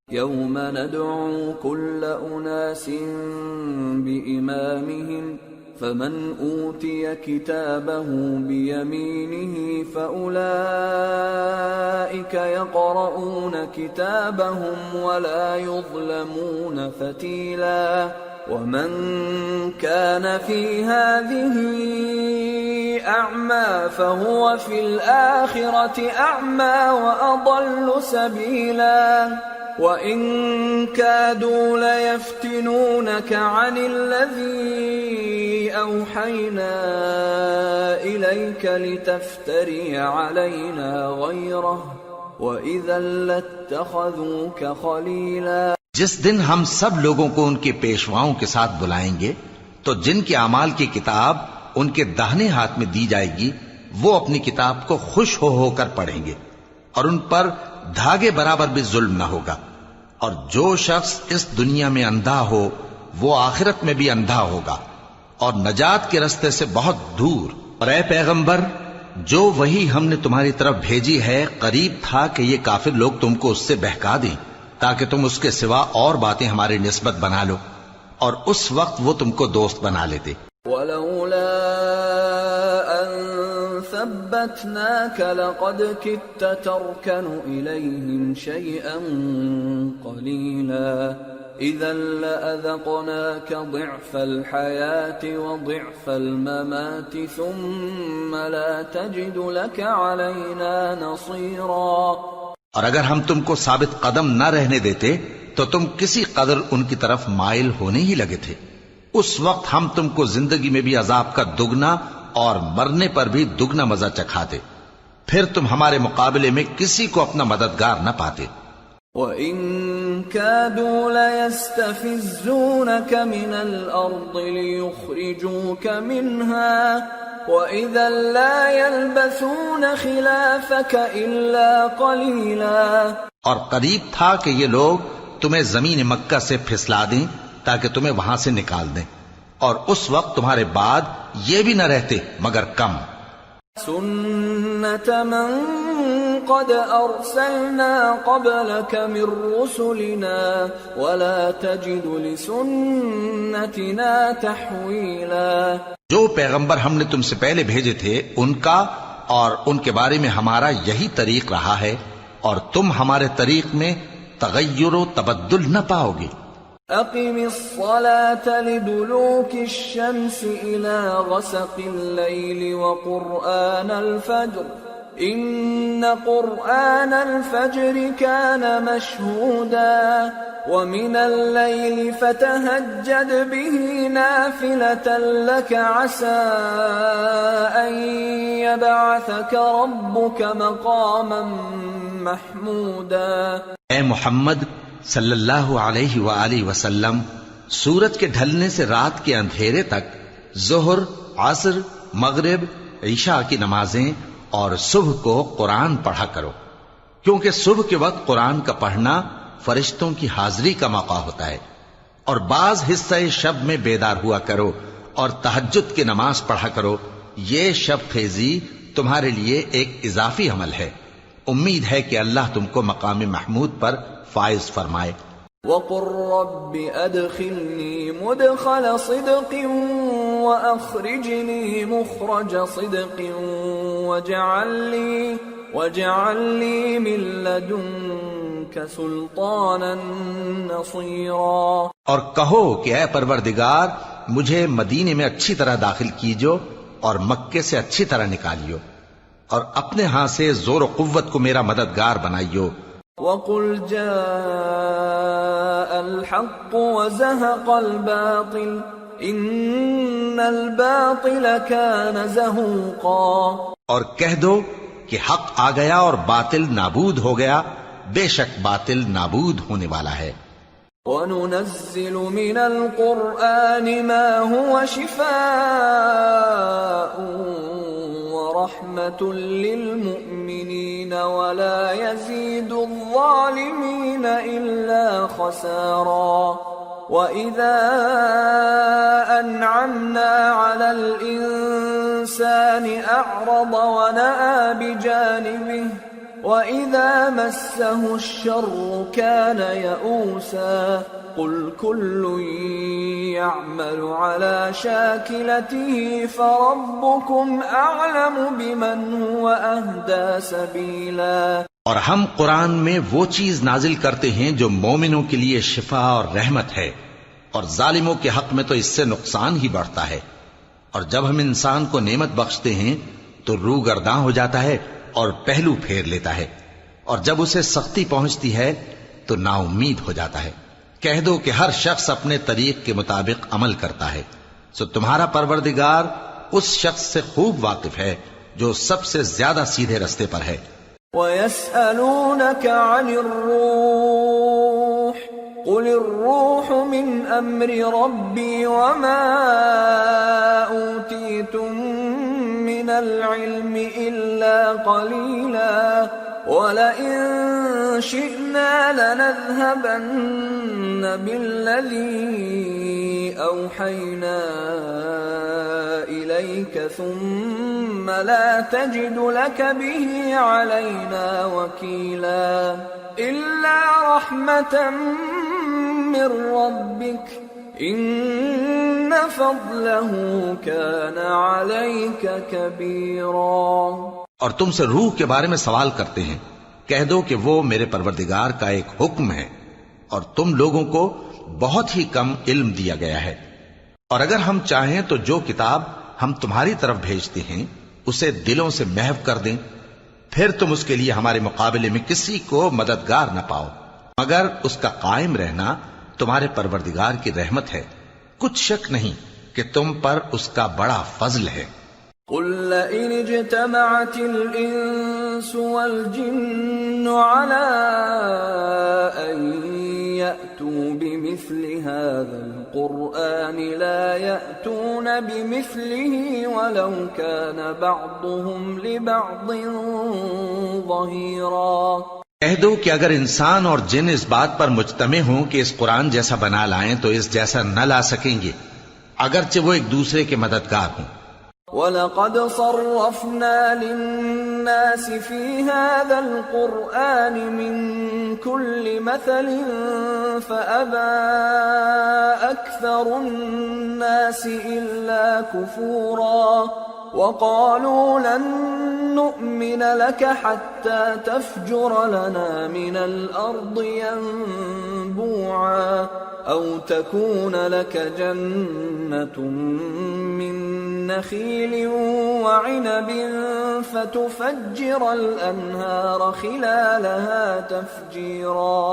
B: يوم ندعو كل أناس بإمامهم فمن أوتي كتابه بيمينه فأولئك يقرؤون كتابهم ولا يظلمون فتيلا ومن كان في هذه أعمى فهو في الآخرة أعمى وأضل سبيلا وَإِن كَادُوا لَيَفْتِنُونَكَ عَنِ الَّذِي أَوْحَيْنَا إِلَيْكَ لِتَفْتَرِيَ عَلَيْنَا غَيْرَهُ وَإِذًا لَاتَّخَذُوكَ خَلِيلًا۔
C: جس دن ہم سب لوگوں کو ان کے پیشواؤں کے ساتھ بلائیں گے تو جن کے اعمال کی کتاب ان کے داہنے ہاتھ میں دی جائے گی وہ اپنی کتاب کو خوش ہو کر پڑھیں گے اور ان پر دھاگے برابر بھی ظلم نہ ہوگا، اور جو شخص اس دنیا میں اندھا ہو وہ آخرت میں بھی اندھا ہوگا اور نجات کے راستے سے بہت دور۔ اور اے پیغمبر، جو وہی ہم نے تمہاری طرف بھیجی ہے قریب تھا کہ یہ کافر لوگ تم کو اس سے بہکا دیں تاکہ تم اس کے سوا اور باتیں ہماری نسبت بنا لو، اور اس وقت وہ تم کو دوست بنا لیتے۔
B: وَلَوْلَا أَن ثَبَّتْنَاكَ لَقَدْ كِدتَّ تَرْكَنُ إِلَيْهِمْ شَيْئًا قَلِيلًا إِذًا لَأَذَقْنَاكَ ضِعْفَ الْحَيَاةِ وَضِعْفَ الْمَمَاتِ ثُمَّ لَا تَجِدُ لَكَ عَلَيْنَا نَصِيرًا۔
C: اور اگر ہم تم کو ثابت قدم نہ رہنے دیتے تو تم کسی قدر ان کی طرف مائل ہونے ہی لگے تھے، اس وقت ہم تم کو زندگی میں بھی عذاب کا دگنا اور مرنے پر بھی دگنا مزہ چکھاتے، پھر تم ہمارے مقابلے میں کسی کو اپنا مددگار نہ پاتے۔
B: وَإِن كَادُوا لَيَسْتَفِزُّونَكَ مِنَ الْأَرْضِ لِيُخْرِجُوكَ مِنْهَا وَإِذًا لَا يَلْبَثُونَ خِلَافَكَ إِلَّا قَلِيلًا۔
C: اور قریب تھا کہ یہ لوگ تمہیں زمین مکہ سے پھسلا دیں تاکہ تمہیں وہاں سے نکال دیں، اور اس وقت تمہارے بعد یہ بھی نہ رہتے مگر کم۔
B: سُنَّةَ مَن قَدْ أَرْسَلْنَا قَبْلَكَ مِن رُّسُلِنَا وَلَا تَجِدُ لِسُنَّتِنَا تَحْوِيلًا۔
C: جو پیغمبر ہم نے تم سے پہلے بھیجے تھے ان کا اور ان کے بارے میں ہمارا یہی طریق رہا ہے، اور تم ہمارے طریق میں تغیر و تبدل نہ پاؤ گے۔
B: أقم الصلاة لدلوك الشمس إلى غسق الليل وقرآن الفجر إن قرآن الفجر كان مشهودا ومن الليل فتهجد به نافلة لك عسى أن يبعثك ربك مقاما محمودا۔
C: اے محمد صلی اللہ علیہ وآلہ وسلم، سورج کے ڈھلنے سے رات کے اندھیرے تک ظہر، عصر، مغرب، عشاء کی نمازیں اور صبح کو قرآن پڑھا کرو، کیونکہ صبح کے وقت قرآن کا پڑھنا فرشتوں کی حاضری کا موقع ہوتا ہے، اور بعض حصہ شب میں بیدار ہوا کرو اور تہجد کی نماز پڑھا کرو۔ یہ شب خیزی تمہارے لیے ایک اضافی عمل ہے، امید ہے کہ اللہ تم کو مقام محمود پر فائز فرمائے۔
B: وَقُلْ رَبِّ أَدْخِلْنِي مُدْخَلَ صِدْقٍ وَأَخْرِجْنِي مُخْرَجَ صِدْقٍ وَاجْعَلْ لِي مِن لَّدُنكَ سُلْطَانًا نَّصِيرًا۔
C: اور کہو کہ اے پروردگار، مجھے مدینے میں اچھی طرح داخل کیجو اور مکے سے اچھی طرح نکالیو، اور اپنے ہاں سے زور و قوت کو میرا مددگار بنائیو۔
B: وَقُلْ جَاءَ جاء الحق وزهق الباطل ان الباطل كان زهوقا،
C: اور کہہ دو کہ حق آ گیا اور باطل نابود ہو گیا، بے شک باطل نابود ہونے والا ہے۔
B: وَنُنَزِّلُ مِنَ الْقُرْآنِ مَا هُوَ شِفَاءٌ وَرَحْمَةٌ لِّلْمُؤْمِنِينَ وَلَا يَزِيدُ الظَّالِمِينَ إِلَّا خَسَارًا۔ وَإِذَا أَنْعَمْنَا عَلَى الْإِنسَانِ أَعْرَضَ وَنَأَىٰ بِجَانِبِهِ وَإِذَا مَسَّهُ الشَّرُّ كَانَ يَئُوسًا۔ قُلْ كُلٌّ يَعْمَلُ عَلَى شَاكِلَتِهِ فَرَبُّكُمْ أَعْلَمُ بِمَنْ هُوَ أَهْدَىٰ سَبِيلًا۔
C: اور ہم قرآن میں وہ چیز نازل کرتے ہیں جو مومنوں کے لیے شفا اور رحمت ہے، اور ظالموں کے حق میں تو اس سے نقصان ہی بڑھتا ہے۔ اور جب ہم انسان کو نعمت بخشتے ہیں تو روح گرداں ہو جاتا ہے اور پہلو پھیر لیتا ہے، اور جب اسے سختی پہنچتی ہے تو نا امید ہو جاتا ہے۔ کہہ دو کہ ہر شخص اپنے طریق کے مطابق عمل کرتا ہے، سو تمہارا پروردگار اس شخص سے خوب واقف ہے جو سب سے زیادہ سیدھے رستے پر ہے۔
B: وَيَسْأَلُونَكَ عَنِ الرُّوحِ قُلِ الرُّوحُ مِنْ أَمْرِ رَبِّي وَمَا أُوتِيتُم مِّنَ الْعِلْمِ إِلَّا قَلِيلًا وَلَئِن شِئْنَا لَنَذْهَبَنَّ بِالَّذِي أَوْحَيْنَا إِلَيْكَ ثُمَّ لَا تَجِدُ لَكَ بِهِ عَلَيْنَا وَكِيلًا إِلَّا رَحْمَةً مِّن رَّبِّكَ إِنَّ فَضْلَهُ كَانَ عَلَيْكَ كَبِيرًا۔
C: اور تم سے روح کے بارے میں سوال کرتے ہیں، کہہ دو کہ وہ میرے پروردگار کا ایک حکم ہے، اور تم لوگوں کو بہت ہی کم علم دیا گیا ہے۔ اور اگر ہم چاہیں تو جو کتاب ہم تمہاری طرف بھیجتے ہیں اسے دلوں سے محو کر دیں، پھر تم اس کے لیے ہمارے مقابلے میں کسی کو مددگار نہ پاؤ، مگر اس کا قائم رہنا تمہارے پروردگار کی رحمت ہے، کچھ شک نہیں کہ تم پر اس کا بڑا فضل ہے۔
B: قُل لَّئِنِ اجْتَمَعَتِ الْإِنسُ وَالْجِنُّ عَلَىٰ أَن يَأْتُوا بِمِثْلِ هَٰذَا الْقُرْآنِ لَا يَأْتُونَ بِمِثْلِهِ وَلَوْ كَانَ بَعْضُهُمْ لِبَعْضٍ ظَهِيرًا۔
C: کہہ دو کہ اگر انسان اور جن اس بات پر مجتمع ہوں کہ اس قرآن جیسا بنا لائیں تو اس جیسا نہ لا سکیں گے، اگرچہ وہ ایک دوسرے کے مددگار ہوں۔
B: وَلَقَدْ صَرَّفْنَا لِلنَّاسِ فِي هَٰذَا الْقُرْآنِ مِن كُلِّ مَثَلٍ فَأَبَىٰ أَكْثَرُ النَّاسِ إِلَّا كُفُورًا وَقَالُوا لَن نُّؤْمِنَ لَكَ حَتَّىٰ تَفْجُرَ لَنَا مِنَ الْأَرْضِ يَنبُوعًا أَوْ تَكُونَ لَكَ جَنَّةٌ مِّن نَّخِيلٍ وَعِنَبٍ فَتُفَجِّرَ الْأَنْهَارَ خِلَالَهَا تَفْجِيرًا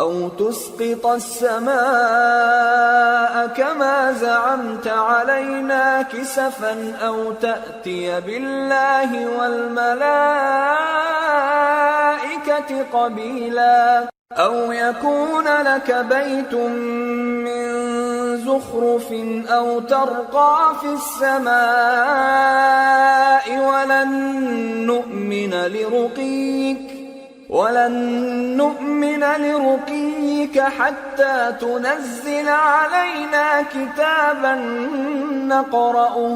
B: أَوْ تُسْقِطَ السَّمَاءَ كَمَا زَعَمْتَ عَلَيْنَا كِسَفًا أَوْ تَأْتِيَ بِاللَّهِ وَالْمَلَائِكَةِ قَبِيلًا أَوْ يَكُونَ لَكَ بَيْتٌ مِّن زُخْرُفٍ أَوْ تَرْقَىٰ فِي السَّمَاءِ وَلَن نُّؤْمِنَ لِرُقِيِّكَ حَتَّىٰ تُنَزِّلَ عَلَيْنَا كِتَابًا نَّقْرَؤُهُ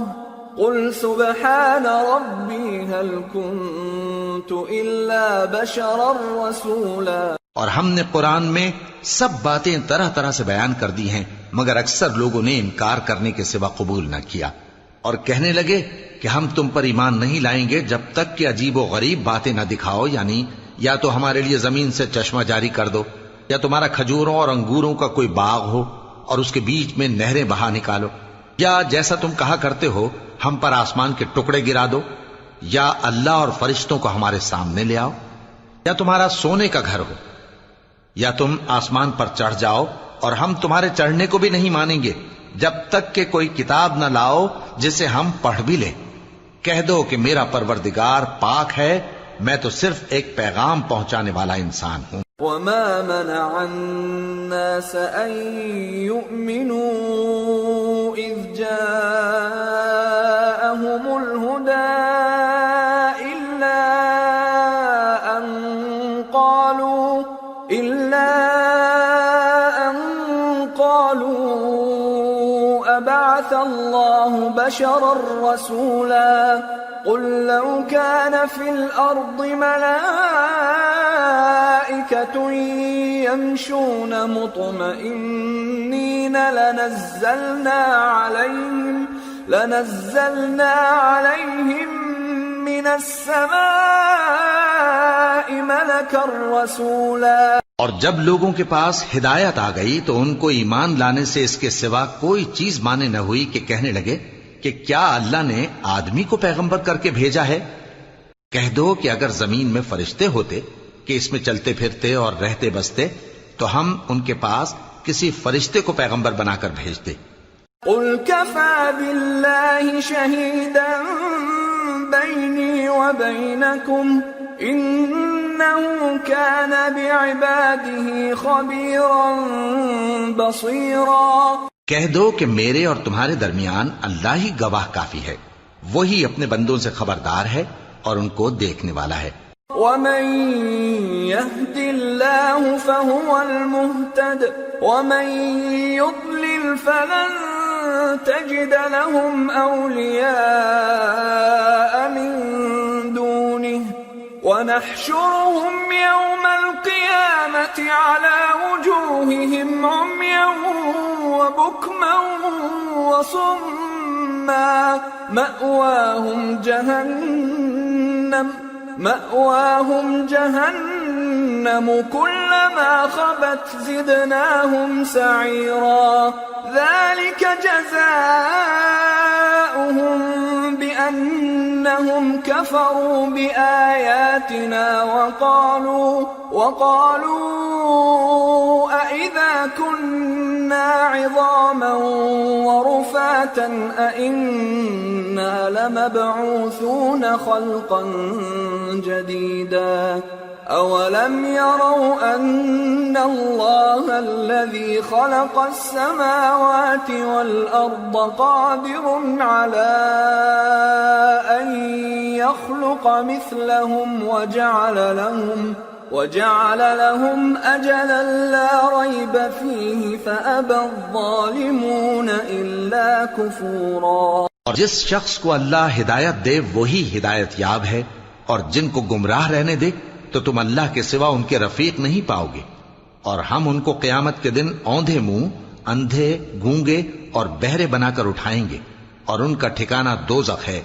B: قُلْ سُبْحَانَ رَبِّي هَلْ كُنتُ إِلَّا بَشَرًا رَّسُولًا۔
C: اور ہم نے قرآن میں سب باتیں طرح طرح سے بیان کر دی ہیں، مگر اکثر لوگوں نے انکار کرنے کے سوا قبول نہ کیا، اور کہنے لگے کہ ہم تم پر ایمان نہیں لائیں گے جب تک کہ عجیب و غریب باتیں نہ دکھاؤ، یعنی یا تو ہمارے لیے زمین سے چشمہ جاری کر دو، یا تمہارا کھجوروں اور انگوروں کا کوئی باغ ہو اور اس کے بیچ میں نہریں بہا نکالو، یا جیسا تم کہا کرتے ہو ہم پر آسمان کے ٹکڑے گرا دو، یا اللہ اور فرشتوں کو ہمارے سامنے لے آؤ، یا تمہارا سونے کا گھر ہو، یا تم آسمان پر چڑھ جاؤ اور ہم تمہارے چڑھنے کو بھی نہیں مانیں گے جب تک کہ کوئی کتاب نہ لاؤ جسے ہم پڑھ بھی لیں۔ کہہ دو کہ میرا پروردگار پاک ہے، میں تو صرف ایک پیغام پہنچانے والا انسان ہوں۔
B: وما منع الناس أن يؤمنوا إذ جاءهم الهدى إلا أن قالوا أبعث الله بشرا رسولا قل لو كان في الأرض ملائكة يمشون مطمئنين لنزلنا عليهم من السماء ملكا رسولا۔
C: اور جب لوگوں کے پاس ہدایت آ گئی تو ان کو ایمان لانے سے اس کے سوا کوئی چیز مانے نہ ہوئی کہ کہنے لگے کہ کیا اللہ نے آدمی کو پیغمبر کر کے بھیجا ہے؟ کہہ دو کہ اگر زمین میں فرشتے ہوتے کہ اس میں چلتے پھرتے اور رہتے بستے تو ہم ان کے پاس کسی فرشتے کو پیغمبر بنا کر بھیجتے۔
B: قل كفى بالله شهيدا بيني وبينكم إنه كان بعباده خبيرا بصيرا۔
C: کہہ دو کہ میرے اور تمہارے درمیان اللہ ہی گواہ کافی ہے، وہی اپنے بندوں سے خبردار ہے اور ان کو دیکھنے والا ہے۔
B: ومن يهد الله فهو المهتد ومن يضلل فلن تجد لهم أولياء من دونه ونحشرهم يوم القيامة على وجوههم عميا وبكما وصما مأواهم جهنم كلما خبت زدناهم سعيرا ذلك جزاؤهم بأنهم كفروا بآياتنا وقالوا أئذا كنا عظاما ورفاتا أئنا لمبعوثون خلقا جديدا أولم يروا أن الله الذي خلق السماوات والأرض قادر على أن يخلق مثلهم وجعل لهم أجلا لا ريب فيه فأبى الظالمون إلا كفورا۔
C: اور جس شخص کو اللہ ہدایت دے وہی ہدایت یاب ہے، اور جن کو گمراہ رہنے دے تو تم اللہ کے سوا ان کے رفیق نہیں پاؤ گے۔ اور ہم ان کو قیامت کے دن اوندھے منہ، اندھے، گونگے اور بہرے بنا کر اٹھائیں گے، اور ان کا ٹھکانہ دوزخ ہے۔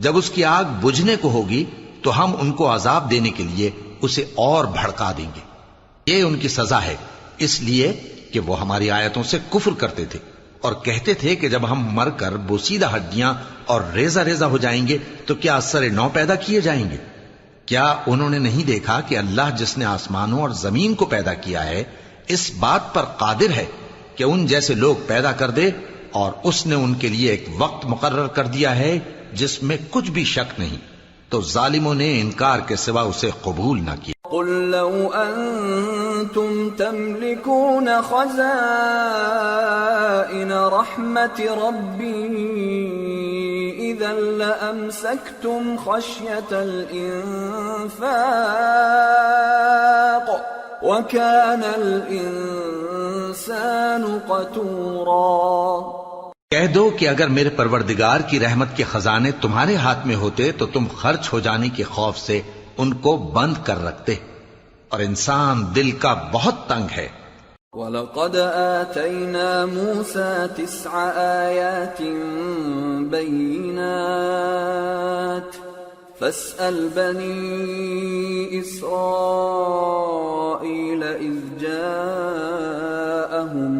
C: جب اس کی آگ بجھنے کو ہوگی تو ہم ان کو عذاب دینے کے لیے اسے اور بھڑکا دیں گے۔ یہ ان کی سزا ہے، اس لیے کہ وہ ہماری آیتوں سے کفر کرتے تھے اور کہتے تھے کہ جب ہم مر کر بوسیدہ ہڈیاں اور ریزہ ریزہ ہو جائیں گے تو کیا اثر نو پیدا کیے جائیں گے؟ کیا انہوں نے نہیں دیکھا کہ اللہ جس نے آسمانوں اور زمین کو پیدا کیا ہے اس بات پر قادر ہے کہ ان جیسے لوگ پیدا کر دے، اور اس نے ان کے لیے ایک وقت مقرر کر دیا ہے جس میں کچھ بھی شک نہیں، تو ظالموں نے انکار کے سوا اسے قبول نہ کیا۔
B: قل لو أنتم تملكون خزائن رحمة ربي إذا لأمسكتم خشية الإنفاق وكان الإنسان قتورا۔
C: کہہ دو کہ اگر میرے پروردگار کی رحمت کے خزانے تمہارے ہاتھ میں ہوتے تو تم خرچ ہو جانے کے خوف سے ان کو بند کر رکھتے، اور انسان دل کا بہت تنگ ہے۔
B: وَلَقَدْ آتَيْنَا مُوسَى 9 آيَاتٍ بَيِّنَاتٍ فَاسْأَلْ بَنِي إِسْرَائِيلَ إِذْ جَاءَهُمْ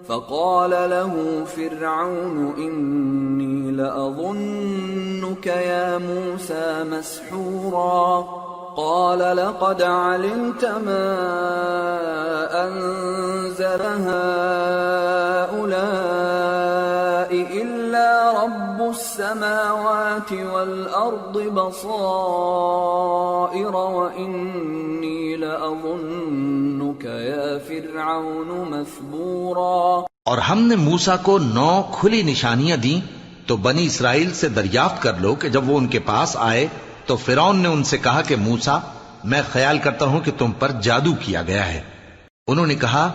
B: فقال له فرعون إني لأظنك يا موسى مسحورا قال لقد علمت ما أنزل هؤلاء إلا رب السماوات والأرض بصائر وإني لأظنك يا فرعون مثبورا۔
C: اور ہم نے موسیٰ کو 9 کھلی نشانیاں دیں تو بنی اسرائیل سے دریافت کر لو کہ جب وہ ان کے پاس آئے تو فرعون نے ان سے کہا کہ موسیٰ میں خیال کرتا ہوں کہ تم پر جادو کیا گیا ہے۔ انہوں نے کہا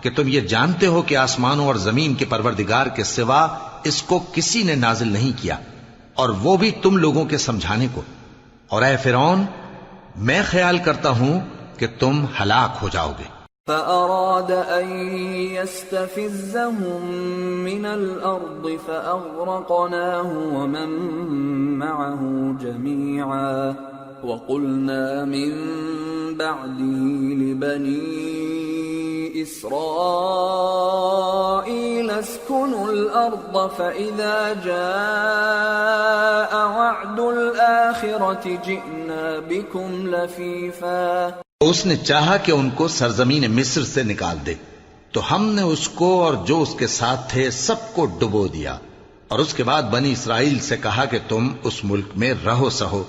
C: کہ تم یہ جانتے ہو کہ آسمانوں اور زمین کے پروردگار کے سوا اس کو کسی نے نازل نہیں کیا، اور وہ بھی تم لوگوں کے سمجھانے کو، اور اے فرعون میں خیال کرتا ہوں کہ تم ہلاک ہو جاؤ گے۔
B: فأراد أن يستفزهم من الأرض فأغرقناه ومن معه جميعا وقلنا من بعده لبني إسرائيل اسكنوا الأرض فإذا جاء وعد الآخرة جئنا بكم لفيفا۔
C: اس نے چاہا کہ ان کو سرزمین مصر سے نکال دے تو ہم نے اس کو اور جو اس کے ساتھ تھے سب کو ڈبو دیا، اور اس کے بعد بنی اسرائیل سے کہا کہ تم اس ملک میں رہو سہو،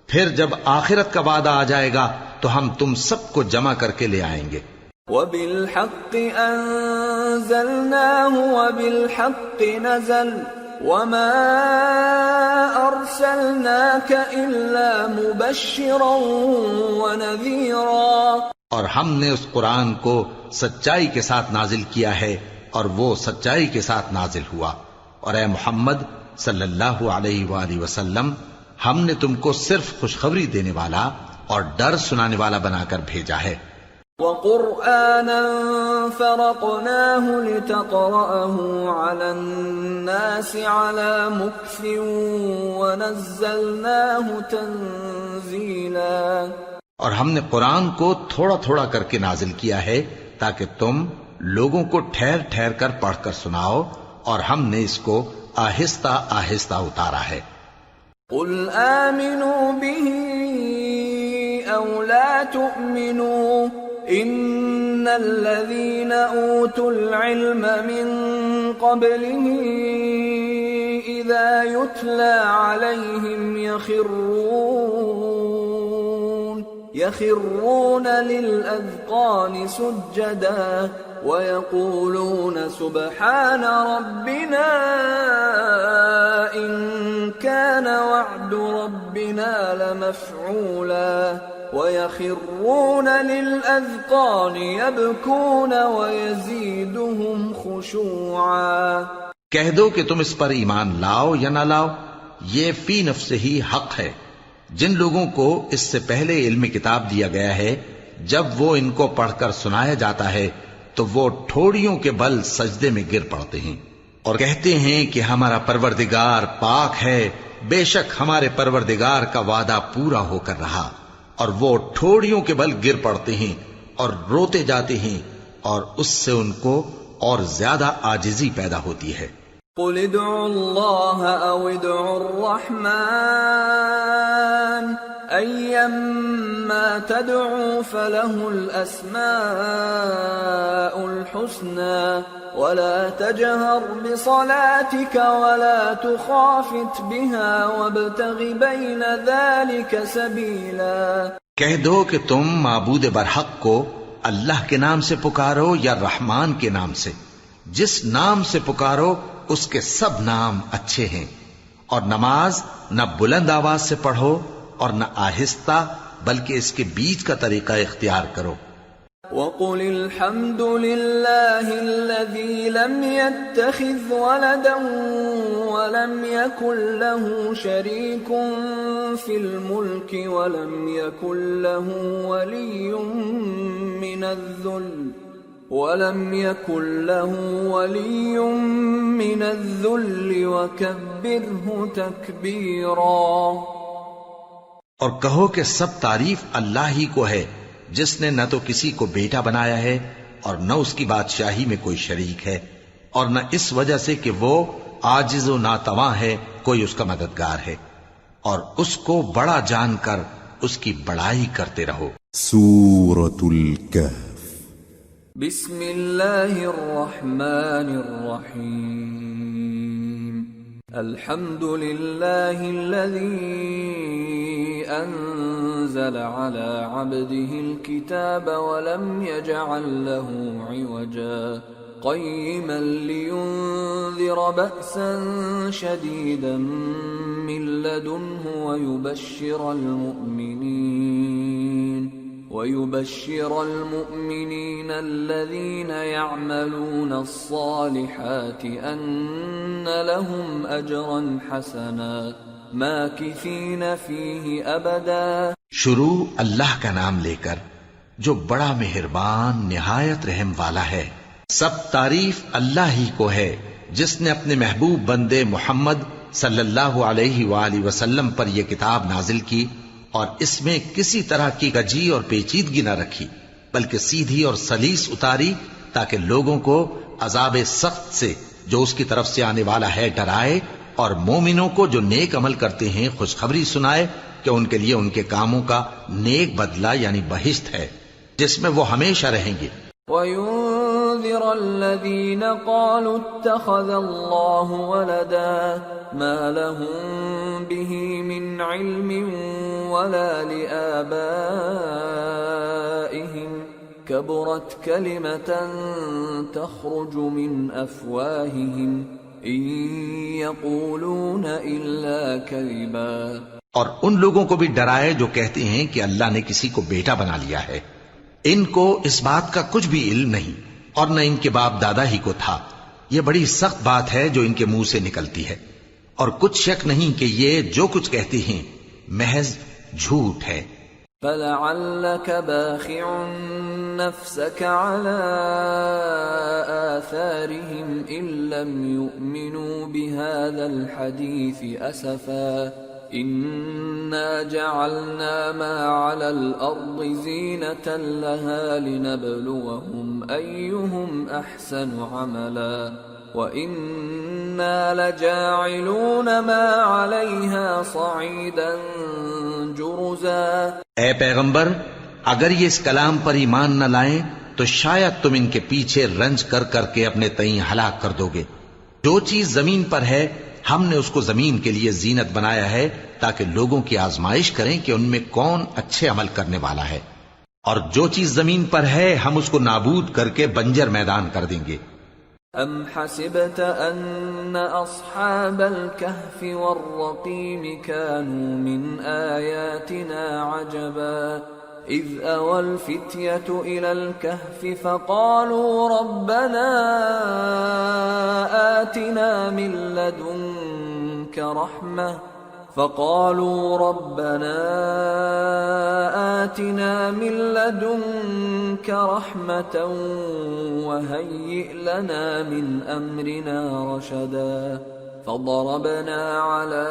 C: پھر جب آخرت کا وعدہ آ جائے گا تو ہم تم سب کو جمع کر کے لے آئیں گے۔
B: وَبِالْحَقِّ أَنزَلْنَاهُ وَبِالْحَقِّ نَزَلَ وَمَا أَرْسَلْنَاكَ إِلَّا مُبَشِّرًا وَنَذِيرًا۔ اور ہم نے اس قرآن کو سچائی کے ساتھ نازل کیا ہے اور وہ سچائی کے ساتھ نازل ہوا، اور اے محمد صلی اللہ علیہ وآلہ وسلم ہم نے تم کو صرف خوشخبری دینے والا اور ڈر سنانے والا بنا کر بھیجا ہے۔ وَقُرْآنًا فَرَقْنَاهُ لِتَقْرَأَهُ عَلَى النَّاسِ عَلَى مُكْثٍ وَنَزَّلْنَاهُ تَنزِيلًا۔
C: اور ہم نے قرآن کو تھوڑا تھوڑا کر کے نازل کیا ہے تاکہ تم لوگوں کو ٹھہر ٹھہر کر پڑھ کر سناؤ، اور ہم نے اس کو آہستہ آہستہ اتارا ہے۔
B: قُلْ آمِنُوا بِهِ أَوْ لَا تُؤْمِنُوا إِنَّ الَّذِينَ أُوتُوا الْعِلْمَ مِنْ قَبْلِهِ إِذَا يُتْلَى عَلَيْهِمْ يَخِرُّونَ لِلْأَذْقَانِ سُجَّدًا وَيَقُولُونَ سُبْحَانَ رَبِّنَا إِنْ كَانَ وَعْدُ رَبِّنَا لَمَفْعُولًا وَيَخِرُّونَ لِلْأَذْقَانِ يَبْكُونَ وَيَزِيدُهُمْ خُشُوعًا۔
C: کہہ دو کہ تم اس پر ایمان لاؤ یا نہ لاؤ، یہ فی نفسہ ہی حق ہے۔ جن لوگوں کو اس سے پہلے علم کتاب دیا گیا ہے جب وہ ان کو پڑھ کر سنایا جاتا ہے تو وہ ٹھوڑیوں کے بل سجدے میں گر پڑتے ہیں اور کہتے ہیں کہ ہمارا پروردگار پاک ہے، بے شک ہمارے پروردگار کا وعدہ پورا ہو کر رہا، اور وہ ٹھوڑیوں کے بل گر پڑتے ہیں اور روتے جاتے ہیں، اور اس سے ان کو اور زیادہ عاجزی پیدا ہوتی ہے۔
B: قُلِ ادْعُوا اللَّهَ أَوِ ادْعُوا الرَّحْمَنَ أَيَّمَّا تَدْعُوا فَلَهُ الْأَسْمَاءُ الْحُسْنَى وَلَا تَجْهَرْ بِصَلَاتِكَ وَلَا تُخَافِتْ بِهَا وَابْتَغِ بَيْنَ ذَلِكَ سَبِيلًا۔
C: کہہ دو کہ تم معبود برحق کو اللہ کے نام سے پکارو یا رحمان کے نام سے، جس نام سے پکارو اس کے سب نام اچھے ہیں، اور نماز نہ بلند آواز سے پڑھو اور نہ آہستہ، بلکہ اس کے بیچ کا طریقہ اختیار کرو۔
B: وَقُلِ الْحَمْدُ لِلَّهِ الَّذِي لَمْ يَتَّخِذْ وَلَدًا وَلَمْ يَكُنْ لَهُ شَرِيكٌ فِي الْمُلْكِ وَلَمْ يَكُنْ لَهُ وَلِيٌّ مِّنَ الذُّلِّ وَكَبِّرْهُ تَكْبِيرًا۔
C: اور کہو کہ سب تعریف اللہ ہی کو ہے، جس نے نہ تو کسی کو بیٹا بنایا ہے اور نہ اس کی بادشاہی میں کوئی شریک ہے، اور نہ اس وجہ سے کہ وہ عاجز و ناتواں ہے کوئی اس کا مددگار ہے، اور اس کو بڑا جان کر
B: اس کی بڑائی کرتے رہو۔
A: سورة الكهف
D: بسم اللہ الرحمن الرحیم الحمد للہ الذی انزل على عبده الكتاب ولم يجعل له عوجا قيما لينذر بأسا شديدا من لدنه ويبشر المؤمنين الذين يعملون الصالحات أن لهم أجرا حسنا ماكثين فيه أبدا۔
B: شروع اللہ کا نام لے کر جو بڑا مہربان نہایت رحم والا ہے۔ سب تعریف اللہ ہی کو ہے جس نے اپنے محبوب بندے محمد صلی اللہ علیہ وآلہ وسلم پر یہ کتاب نازل کی اور اس میں کسی طرح کی کجی اور پیچیدگی نہ رکھی، بلکہ سیدھی اور سلیس اتاری تاکہ لوگوں کو عذاب سخت سے جو اس کی طرف سے آنے والا ہے ڈرائے، اور مومنوں کو جو نیک عمل کرتے ہیں خوشخبری سنائے کہ ان کے لیے ان کے کاموں کا نیک بدلہ یعنی بہشت ہے جس میں وہ ہمیشہ رہیں گے۔
D: وَيُنذِرَ الَّذِينَ قَالُوا اتَّخَذَ اللَّهُ وَلَدًا مَا لَهُم بِهِ مِنْ عِلْمٍ وَلَا لِآبَائِهِمْ كَبُرَتْ كَلِمَةً تَخْرُجُ مِنْ أَفْوَاهِهِمْ إِنْ يَقُولُونَ إِلَّا كَذِبًا۔
B: اور ان لوگوں کو بھی ڈرائے جو کہتے ہیں کہ اللہ نے کسی کو بیٹا بنا لیا ہے، ان کو اس بات کا کچھ بھی علم نہیں اور نہ ان کے باپ دادا ہی کو تھا۔ یہ بڑی سخت بات ہے جو ان کے منہ سے نکلتی ہے، اور کچھ شک نہیں کہ یہ جو کچھ کہتے ہیں محض جھوٹ ہے۔
D: فَلَعَلَّكَ بَاخِعٌ نَفْسَكَ عَلَىٰ آثَارِهِمْ إِن لَّمْ يُؤْمِنُوا بِهَٰذَا الْحَدِيثِ أَسَفًا إِنَّا جَعَلْنَا مَا عَلَى الْأَرْضِ زِينَةً لَهَا لِنَبْلُوَهُمْ أَيُّهُمْ أَحْسَنُ عَمَلًا وَإِنَّا لَجَاعِلُونَ مَا عَلَيْهَا صَعِيدًا جُرُزًا۔
B: اے پیغمبر، اگر یہ اس کلام پر ایمان نہ لائیں تو شاید تم ان کے پیچھے رنج کر کر کے اپنے تئیں ہلاک کر دو گے۔ جو چیز زمین پر ہے ہم نے اس کو زمین کے لیے زینت بنایا ہے تاکہ لوگوں کی آزمائش کریں کہ ان میں کون اچھے عمل کرنے والا ہے، اور جو چیز زمین پر ہے ہم اس کو نابود کر کے بنجر میدان کر دیں گے۔
D: ام حسبت ان اصحاب الكهف والرقيم كانوا من آياتنا عجبا اذ اوى الفتية الى الكهف فقالوا ربنا آتنا من لدنك رحمة وهيئ لنا من أمرنا رشدا فضربنا على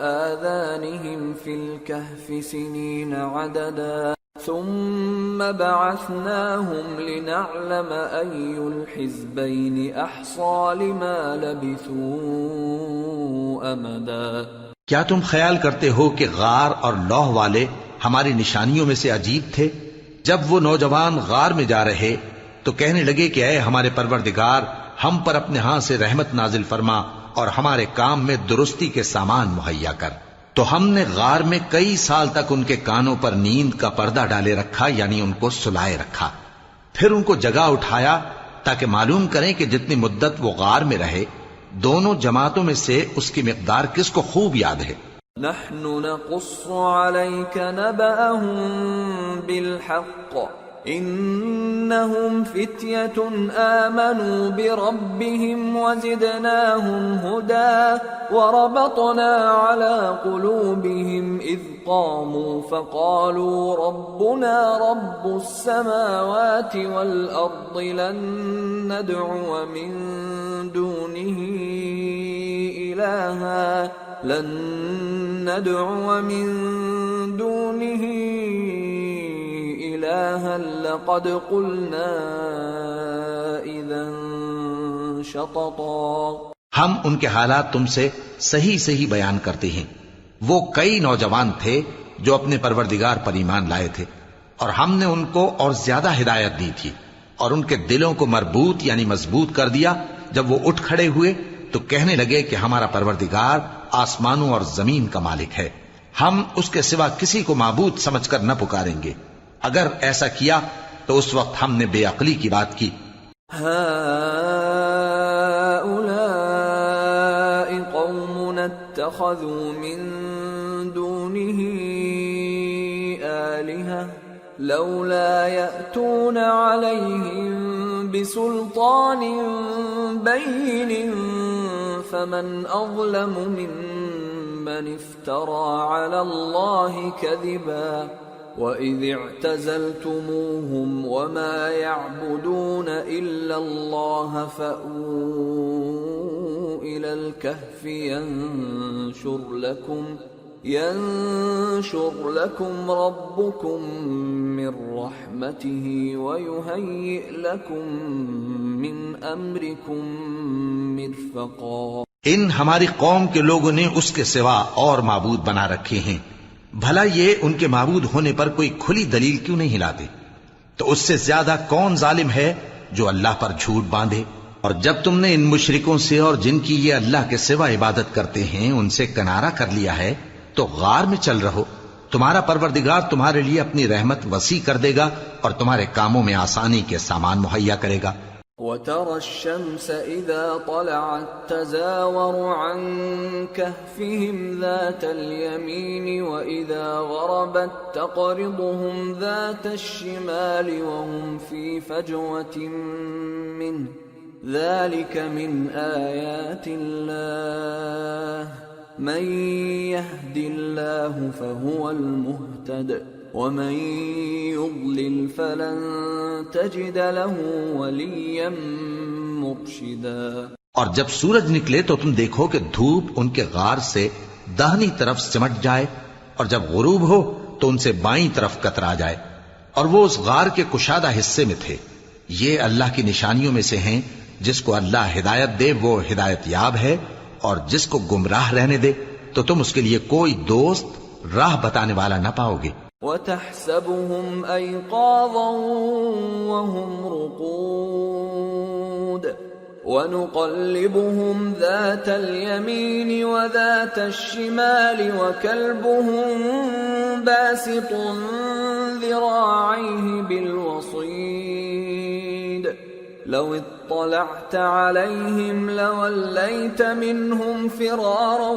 D: آذانهم في الكهف سنين عددا ثم بعثناهم لنعلم أي الحزبين أحصى لما لبثوا أمدا۔
B: کیا تم خیال کرتے ہو کہ غار اور لوح والے ہماری نشانیوں میں سے عجیب تھے؟ جب وہ نوجوان غار میں جا رہے تو کہنے لگے کہ اے ہمارے پروردگار، ہم پر اپنے ہاں سے رحمت نازل فرما اور ہمارے کام میں درستی کے سامان مہیا کر۔ تو ہم نے غار میں کئی سال تک ان کے کانوں پر نیند کا پردہ ڈالے رکھا، یعنی ان کو سلائے رکھا، پھر ان کو جگہ اٹھایا تاکہ معلوم کریں کہ جتنی مدت وہ غار میں رہے دونوں جماعتوں میں سے اس کی مقدار کس کو خوب یاد ہے۔
D: نحن نقص عليك نبأهم بالحق انهم فتية آمنوا بربهم وزدناهم هدى وربطنا على قلوبهم إذ قاموا فقالوا ربنا رب السماوات والأرض لن ندعو من دونه إلها لقد قلنا إذا شططا۔
B: ہم ان کے حالات تم سے صحیح صحیح بیان کرتے ہیں۔ وہ کئی نوجوان تھے جو اپنے پروردگار پر ایمان لائے تھے، اور ہم نے ان کو اور زیادہ ہدایت دی تھی، اور ان کے دلوں کو مربوط یعنی مضبوط کر دیا۔ جب وہ اٹھ کھڑے ہوئے تو کہنے لگے کہ ہمارا پروردگار آسمانوں اور زمین کا مالک ہے، ہم اس کے سوا کسی کو معبود سمجھ کر نہ پکاریں گے۔ اگر ایسا کیا تو اس وقت ہم نے بے عقلی کی بات کی۔
D: اتخذوا من دونه آلهة لولا يأتون عليهم بسلطان بين فمن أظلم ممن افترى على الله كذبا وَإِذِ اعْتَزَلْتُمُوهُمْ وَمَا يَعْبُدُونَ إِلَّا اللَّهَ فَأْوُوا إِلَى الْكَهْفِ يَنشُرْ لَكُمْ رَبُّكُمْ مِنْ رَحْمَتِهِ وَيُهَيِّئْ لَكُمْ مِنْ أَمْرِكُمْ مِرْفَقًا۔
B: ان ہماری قوم کے لوگوں نے اس کے سوا اور معبود بنا رکھے ہیں، بھلا یہ ان کے معبود ہونے پر کوئی کھلی دلیل کیوں نہیں لاتے؟ تو اس سے زیادہ کون ظالم ہے جو اللہ پر جھوٹ باندھے؟ اور جب تم نے ان مشرکوں سے اور جن کی یہ اللہ کے سوا عبادت کرتے ہیں ان سے کنارہ کر لیا ہے تو غار میں چل رہو، تمہارا پروردگار تمہارے لیے اپنی رحمت وسیع کر دے گا اور تمہارے کاموں میں آسانی کے سامان مہیا کرے گا۔
D: وَتَرَى الشَّمْسَ إِذَا طَلَعَتْ تَزَاوَرُ عَنْ كَهْفِهِمْ ذَاتَ الْيَمِينِ وَإِذَا غَرَبَتْ تَقْرِضُهُمْ ذَاتَ الشِّمَالِ وَهُمْ فِي فَجْوَةٍ مِّنْهُ ذَلِكَ مِنْ آيَاتِ اللَّهِ مَنْ يَهْدِ اللَّهُ فَهُوَ الْمُهْتَدِ وَمَنْ يُضْلِلْ فَلَنْ تَجِدَ لَهُ وَلِيًّا مُرْشِدًا۔
B: اور جب سورج نکلے تو تم دیکھو کہ دھوپ ان کے غار سے داہنی طرف سمٹ جائے، اور جب غروب ہو تو ان سے بائیں طرف کترا جائے، اور وہ اس غار کے کشادہ حصے میں تھے۔ یہ اللہ کی نشانیوں میں سے ہیں، جس کو اللہ ہدایت دے وہ ہدایت یاب ہے، اور جس کو گمراہ رہنے دے تو تم اس کے لیے کوئی دوست راہ بتانے والا نہ پاؤ گے۔
D: وَتَحْسَبُهُمْ أَيْقَاظًا وَهُمْ رُقُودٌ وَنُقَلِّبُهُمْ ذَاتَ الْيَمِينِ وَذَاتَ الشِّمَالِ وَكَلْبُهُمْ بَاسِطٌ ذِرَاعَيْهِ بِالْوَصِيدِ لَوِ اطَّلَعْتَ عَلَيْهِمْ لَوَلَّيْتَ مِنْهُمْ فِرَارًا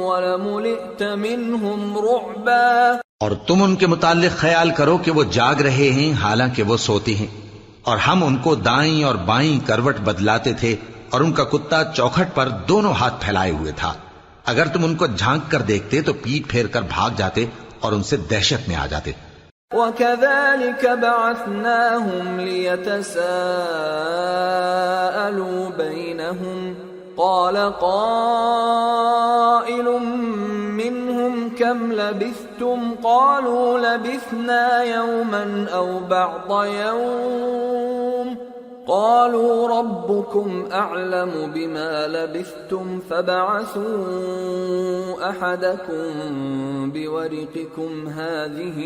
D: وَلَمُلِئْتَ مِنْهُمْ رُعْبًا۔
B: اور تم ان کے متعلق خیال کرو کہ وہ جاگ رہے ہیں حالانکہ وہ سوتے ہیں، اور ہم ان کو دائیں اور بائیں کروٹ بدلاتے تھے، اور ان کا کتا چوکھٹ پر دونوں ہاتھ پھیلائے ہوئے تھا۔ اگر تم ان کو جھانک کر دیکھتے تو پیٹ پھیر کر بھاگ جاتے اور ان سے دہشت میں آ جاتے۔
D: وَكَذَلِكَ بَعَثْنَاهُمْ لِيَتَسَاءَلُوا بَيْنَهُمْ قَالَ قَائِلٌ مِّنْهُمْ كَمْ لَبِثْتُمْ قَالُوا لَبِثْنَا يَوْمًا أَوْ بَعْضَ يَوْمٍ قَالُوا رَبُّكُمْ أَعْلَمُ بِمَا لَبِثْتُمْ فَابْعَثُوا أَحَدَكُمْ بِوَرِقِكُمْ هَٰذِهِ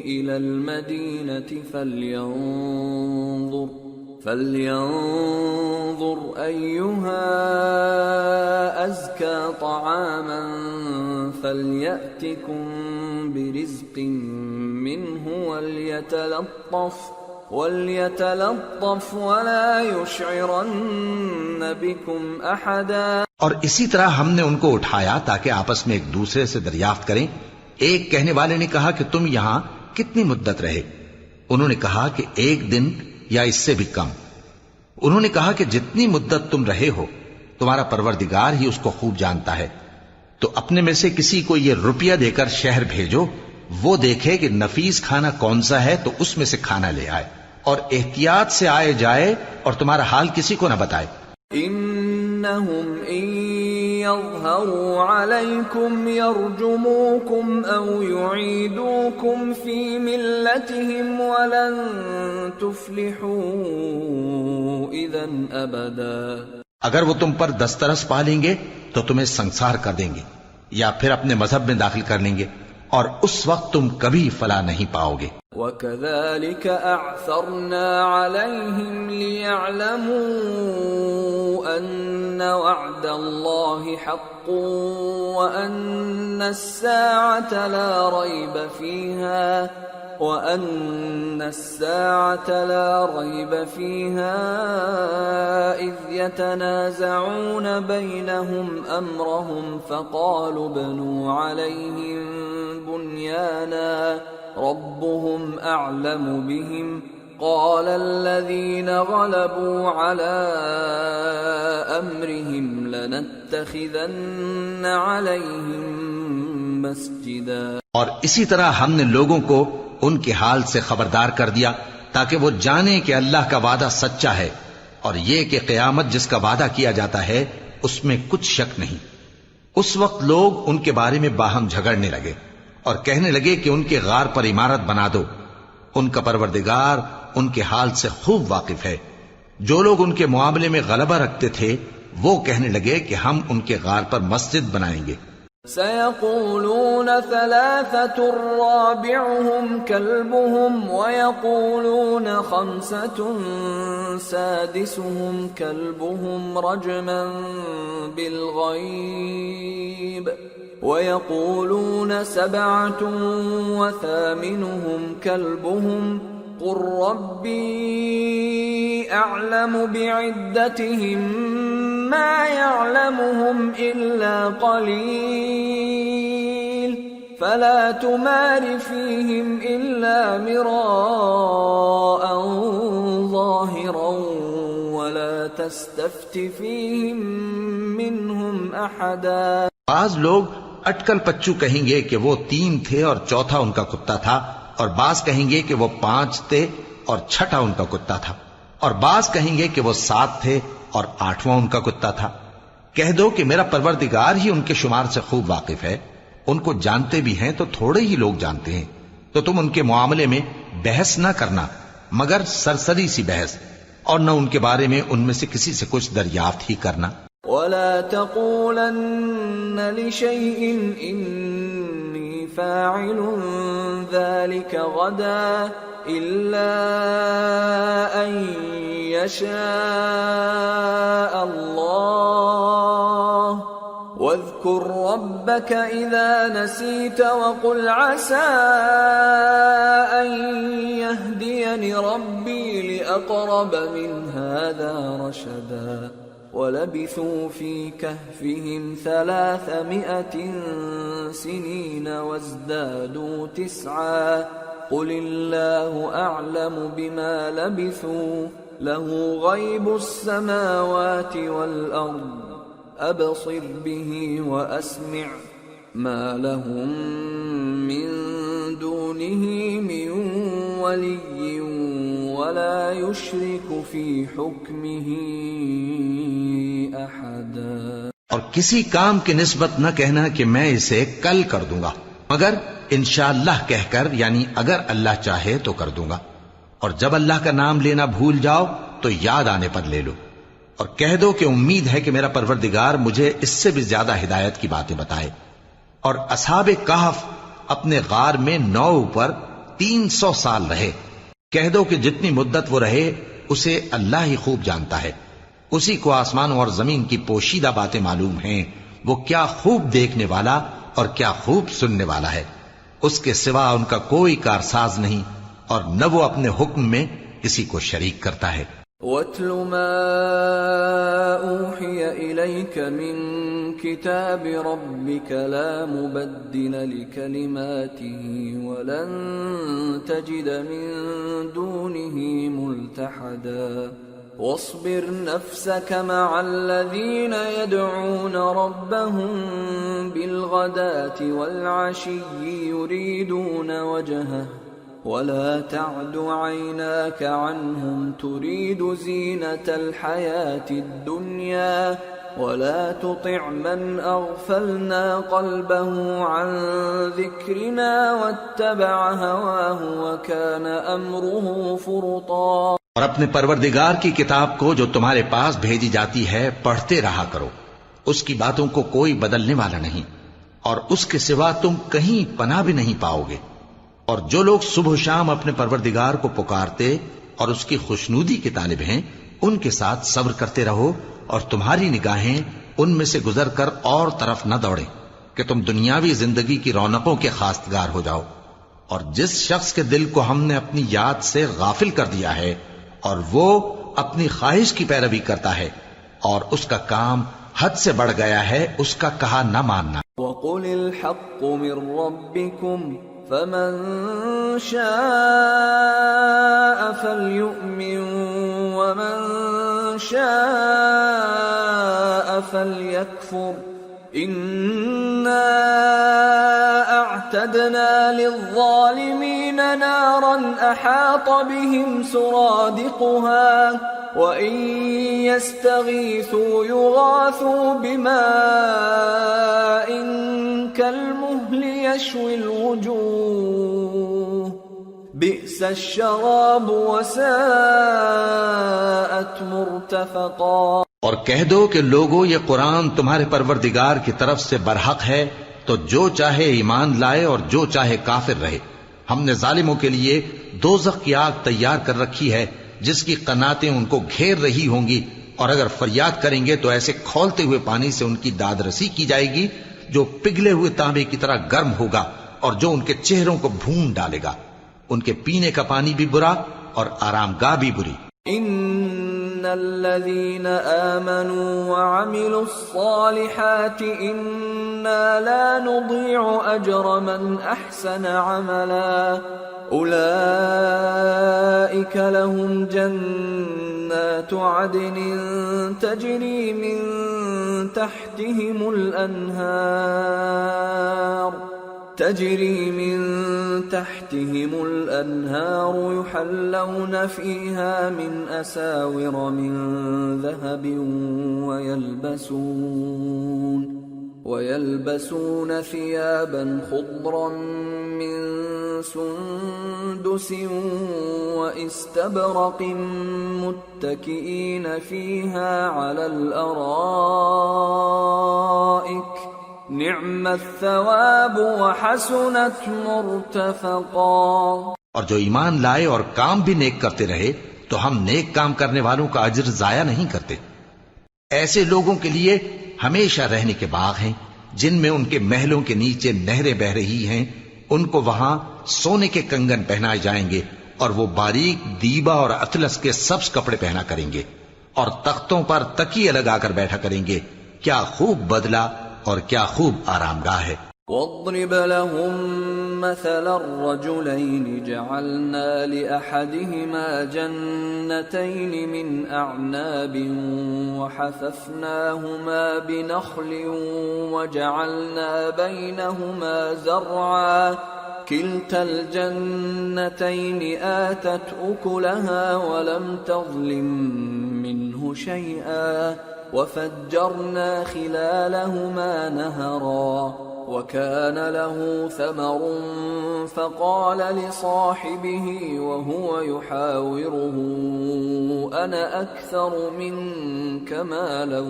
D: إِلَى الْمَدِينَةِ فَلْيَنظُرْ أَيُّهَا أَزْكَىٰ طَعَامًا فَلْيَأْتِكُمْ بِرِزْقٍ مِّنْهُ وَلْيَتَلَطَّفْ وَلَا يُشْعِرَنَّ بِكُمْ أَحَدًا۔
B: اور اسی طرح ہم نے ان کو اٹھایا تاکہ آپس میں ایک دوسرے سے دریافت کریں۔ ایک کہنے والے نے کہا کہ تم یہاں کتنی مدت رہے؟ انہوں نے کہا کہ 1 دن یا اس سے بھی کم۔ انہوں نے کہا کہ جتنی مدت تم رہے ہو تمہارا پروردگار ہی اس کو خوب جانتا ہے، تو اپنے میں سے کسی کو یہ روپیہ دے کر شہر بھیجو، وہ دیکھے کہ نفیس کھانا کون سا ہے تو اس میں سے کھانا لے آئے، اور احتیاط سے آئے جائے اور تمہارا حال کسی کو نہ بتائے۔
D: انہم ان یظہروا علیکم یرجموکم او یعیدوکم فی ملتہم ولن تفلحوا اذا ابدا۔
B: اگر وہ تم پر دسترس پا لیں گے تو تمہیں سنسار کر دیں گے، یا پھر اپنے مذہب میں داخل کر لیں گے، اور اس وقت تم کبھی فلاح نہیں پاؤ گے۔
D: وَكَذَلِكَ أَعْثَرْنَا عَلَيْهِمْ لِيَعْلَمُوا أَنَّ وَعْدَ اللَّهِ حَقٌّ وَأَنَّ السَّاعَةَ لَا رَيْبَ فِيهَا إِذْ يَتَنَازَعُونَ بَيْنَهُمْ أَمْرَهُمْ فَقَالُوا ابْنُوا عَلَيْهِمْ بُنْيَانًا رَبُّهُمْ أَعْلَمُ بِهِمْ قَالَ الَّذِينَ غَلَبُوا عَلَى أَمْرِهِمْ لَنَتَّخِذَنَّ عَلَيْهِمْ مَسْجِدًا۔
B: اور اسی طرح ہم نے لوگوں کو ان کے حال سے خبردار کر دیا تاکہ وہ جانیں کہ اللہ کا وعدہ سچا ہے، اور یہ کہ قیامت جس کا وعدہ کیا جاتا ہے اس میں کچھ شک نہیں۔ اس وقت لوگ ان کے بارے میں باہم جھگڑنے لگے اور کہنے لگے کہ ان کے غار پر عمارت بنا دو۔ ان کا پروردگار ان کے حال سے خوب واقف ہے۔ جو لوگ ان کے معاملے میں غلبہ رکھتے تھے وہ کہنے لگے کہ ہم ان کے غار پر مسجد بنائیں گے۔
D: سَيَقُولُونَ ثَلَاثَةٌ رَابِعُهُمْ كَلْبُهُمْ وَيَقُولُونَ خَمْسَةٌ سَادِسُهُمْ كَلْبُهُمْ رَجْمًا بِالْغَيْبِ وَيَقُولُونَ سَبْعَةٌ وَثَامِنُهُمْ كَلْبُهُمْ قُل رَّبِّي أَعْلَمُ بِعِدَّتِهِم مَّا يَعْلَمُهُمْ إِلَّا قَلِيلٌ فَلَا تُمَارِ فِيهِمْ إِلَّا مِرَاءً ظَاهِرًا وَلَا تَسْتَفْتِ فِيهِم مِّنْهُمْ أَحَدًا۔
B: بعض لوگ اٹکل پچو کہیں گے کہ وہ 3 تھے اور چوتھا ان کا کتا تھا، اور بعض کہیں گے کہ وہ 5 تھے اور چھٹا ان کا کتا تھا، اور بعض کہیں گے کہ وہ 7 تھے اور 8واں ان کا کتا تھا۔ کہہ دو کہ میرا پروردگار ہی ان کے شمار سے خوب واقف ہے، ان کو جانتے بھی ہیں تو تھوڑے ہی لوگ جانتے ہیں، تو تم ان کے معاملے میں بحث نہ کرنا مگر سرسری سی بحث، اور نہ ان کے بارے میں ان میں سے کسی سے کچھ دریافت ہی کرنا۔
D: وَلَا تَقُولَنَّ لِشَيْءٍ إِنِّي فَاعِلٌ ذَلِكَ غَدًا إِلَّا أَن يَشَاءَ اللَّهُ وَاذْكُر رَّبَّكَ إِذَا نَسِيتَ وَقُلْ عَسَىٰ أَن يَهْدِيَنِ رَبِّي لِأَقْرَبَ مِنْ هَٰذَا رَشَدًا۔ وَلَبِثُوا فِي كَهْفِهِمْ 300 سِنِينَ وَازْدَادُوا 9 قُلِ اللَّهُ أَعْلَمُ بِمَا لَبِثُوا لَهُ غَيْبُ السَّمَاوَاتِ وَالْأَرْضِ أَبْصِرْ بِهِ وَأَسْمِعْ مَا لَهُم مِّن دُونِهِ مِن وَلِيٍّ وَلَا يُشْرِكُ فِي حُكْمِهِ أَحَدًا۔
B: اور کسی کام کی نسبت نہ کہنا کہ میں اسے کل کر دوں گا، مگر انشاءاللہ کہہ کر، یعنی اگر اللہ چاہے تو کر دوں گا، اور جب اللہ کا نام لینا بھول جاؤ تو یاد آنے پر لے لو، اور کہہ دو کہ امید ہے کہ میرا پروردگار مجھے اس سے بھی زیادہ ہدایت کی باتیں بتائے۔ اور اصحاب کہف اپنے غار میں 9 پر 300 سال رہے۔ کہہ دو کہ جتنی مدت وہ رہے اسے اللہ ہی خوب جانتا ہے، اسی کو آسمانوں اور زمین کی پوشیدہ باتیں معلوم ہیں، وہ کیا خوب دیکھنے والا اور کیا خوب سننے والا ہے۔ اس کے سوا ان کا کوئی کارساز نہیں، اور نہ وہ اپنے حکم میں کسی کو شریک کرتا ہے۔
D: وَاتْلُ مَا أُوحِيَ إِلَيْكَ مِن كِتَابِ رَبِّكَ لَا مُبَدِّلَ لِكَلِمَاتِهِ وَلَن تَجِدَ مِن دُونِهِ مُلْتَحَدًا وَاصْبِرْ نَفْسَكَ مَعَ الَّذِينَ يَدْعُونَ رَبَّهُم بِالْغَدَاةِ وَالْعَشِيِّ يُرِيدُونَ وَجْهَهُ وَلَا تَعْدُ عَيْنَاكَ عَنْهُمْ تُرِيدُ زِينَةَ الْحَيَاةِ الدُّنْيَا وَلَا تُطِعْ مَنْ أَغْفَلْنَا قَلْبَهُ عَنْ ذِكْرِنَا وَاتَّبَعَ هَوَاهُ وَكَانَ أَمْرُهُ فُرُطًا۔
B: اور اپنے پروردگار کی کتاب کو جو تمہارے پاس بھیجی جاتی ہے پڑھتے رہا کرو، اس کی باتوں کو کوئی بدلنے والا نہیں، اور اس کے سوا تم کہیں پناہ بھی نہیں پاؤ گے۔ اور جو لوگ صبح و شام اپنے پروردگار کو پکارتے اور اس کی خوشنودی کے طالب ہیں، ان کے ساتھ صبر کرتے رہو، اور تمہاری نگاہیں ان میں سے گزر کر اور طرف نہ دوڑیں کہ تم دنیاوی زندگی کی رونقوں کے خواستگار ہو جاؤ۔ اور جس شخص کے دل کو ہم نے اپنی یاد سے غافل کر دیا ہے اور وہ اپنی خواہش کی پیروی کرتا ہے اور اس کا کام حد سے بڑھ گیا ہے، اس کا کہا نہ ماننا۔
D: وَقُلِ الْحَقُّ مِنْ رَبِّكُمْ فَمَنْ شَاءَ فَلْيُؤْمِنْ وَمَنْ شَاءَ فَلْيَكْفُرْ إِنَّا أَعْتَدْنَا لِلظَّالِمِينَ نَارًا أَحَاطَ بِهِمْ سُرَادِقُهَا وَإِنْ يَسْتَغِيثُوا يُغَاثُوا بِمَاءٍ كَالْمُهْلِ يَشْوِي الْوُجُوهَ بِئْسَ الشَّرَابُ وَسَاءَتْ مُرْتَفَقًا۔
B: اور کہہ دو کہ لوگو یہ قرآن تمہارے پروردگار کی طرف سے برحق ہے، تو جو چاہے ایمان لائے اور جو چاہے کافر رہے۔ ہم نے ظالموں کے لیے دوزخ کی آگ تیار کر رکھی ہے جس کی قناتیں ان کو گھیر رہی ہوں گی، اور اگر فریاد کریں گے تو ایسے کھولتے ہوئے پانی سے ان کی داد رسی کی جائے گی جو پگھلے ہوئے تانبے کی طرح گرم ہوگا اور جو ان کے چہروں کو بھون ڈالے گا۔ ان کے پینے کا پانی بھی برا اور آرام گاہ بھی بری۔
D: ان الذين آمنوا وعملوا الصالحات انا لا نضيع اجر من احسن عملا اولئك لهم جنات عدن تجري من تحتهم الأنهار يحلون فيها من أساور من ذهب ويلبسون ثيابا خضرا من سندس واستبرق متكئين فيها على الأرائك نعم الثواب وحسنت مرتفقا۔
B: اور جو ایمان لائے اور کام بھی نیک کرتے رہے تو ہم نیک کام کرنے والوں کا اجر ضائع نہیں کرتے۔ ایسے لوگوں کے لیے ہمیشہ رہنے کے باغ ہیں جن میں ان کے محلوں کے نیچے نہریں بہ رہی ہیں، ان کو وہاں سونے کے کنگن پہنائے جائیں گے اور وہ باریک دیبا اور اطلس کے سبز کپڑے پہنا کریں گے اور تختوں پر تکیے لگا کر بیٹھا کریں گے۔ کیا خوب بدلہ اور کیا خوب آرام گاہ ہے۔
D: واضرب لهم مثل الرجلين جعلنا لأحدهما جنتين من أعناب وحففناهما بنخل وجعلنا بينهما زرعا كلتا الجنتين آتت أكلها ولم تظلم منه شيئا وفجرنا خلالهما نهرا وكان له ثمر فقال لصاحبه وهو يحاوره أنا أكثر منك مالا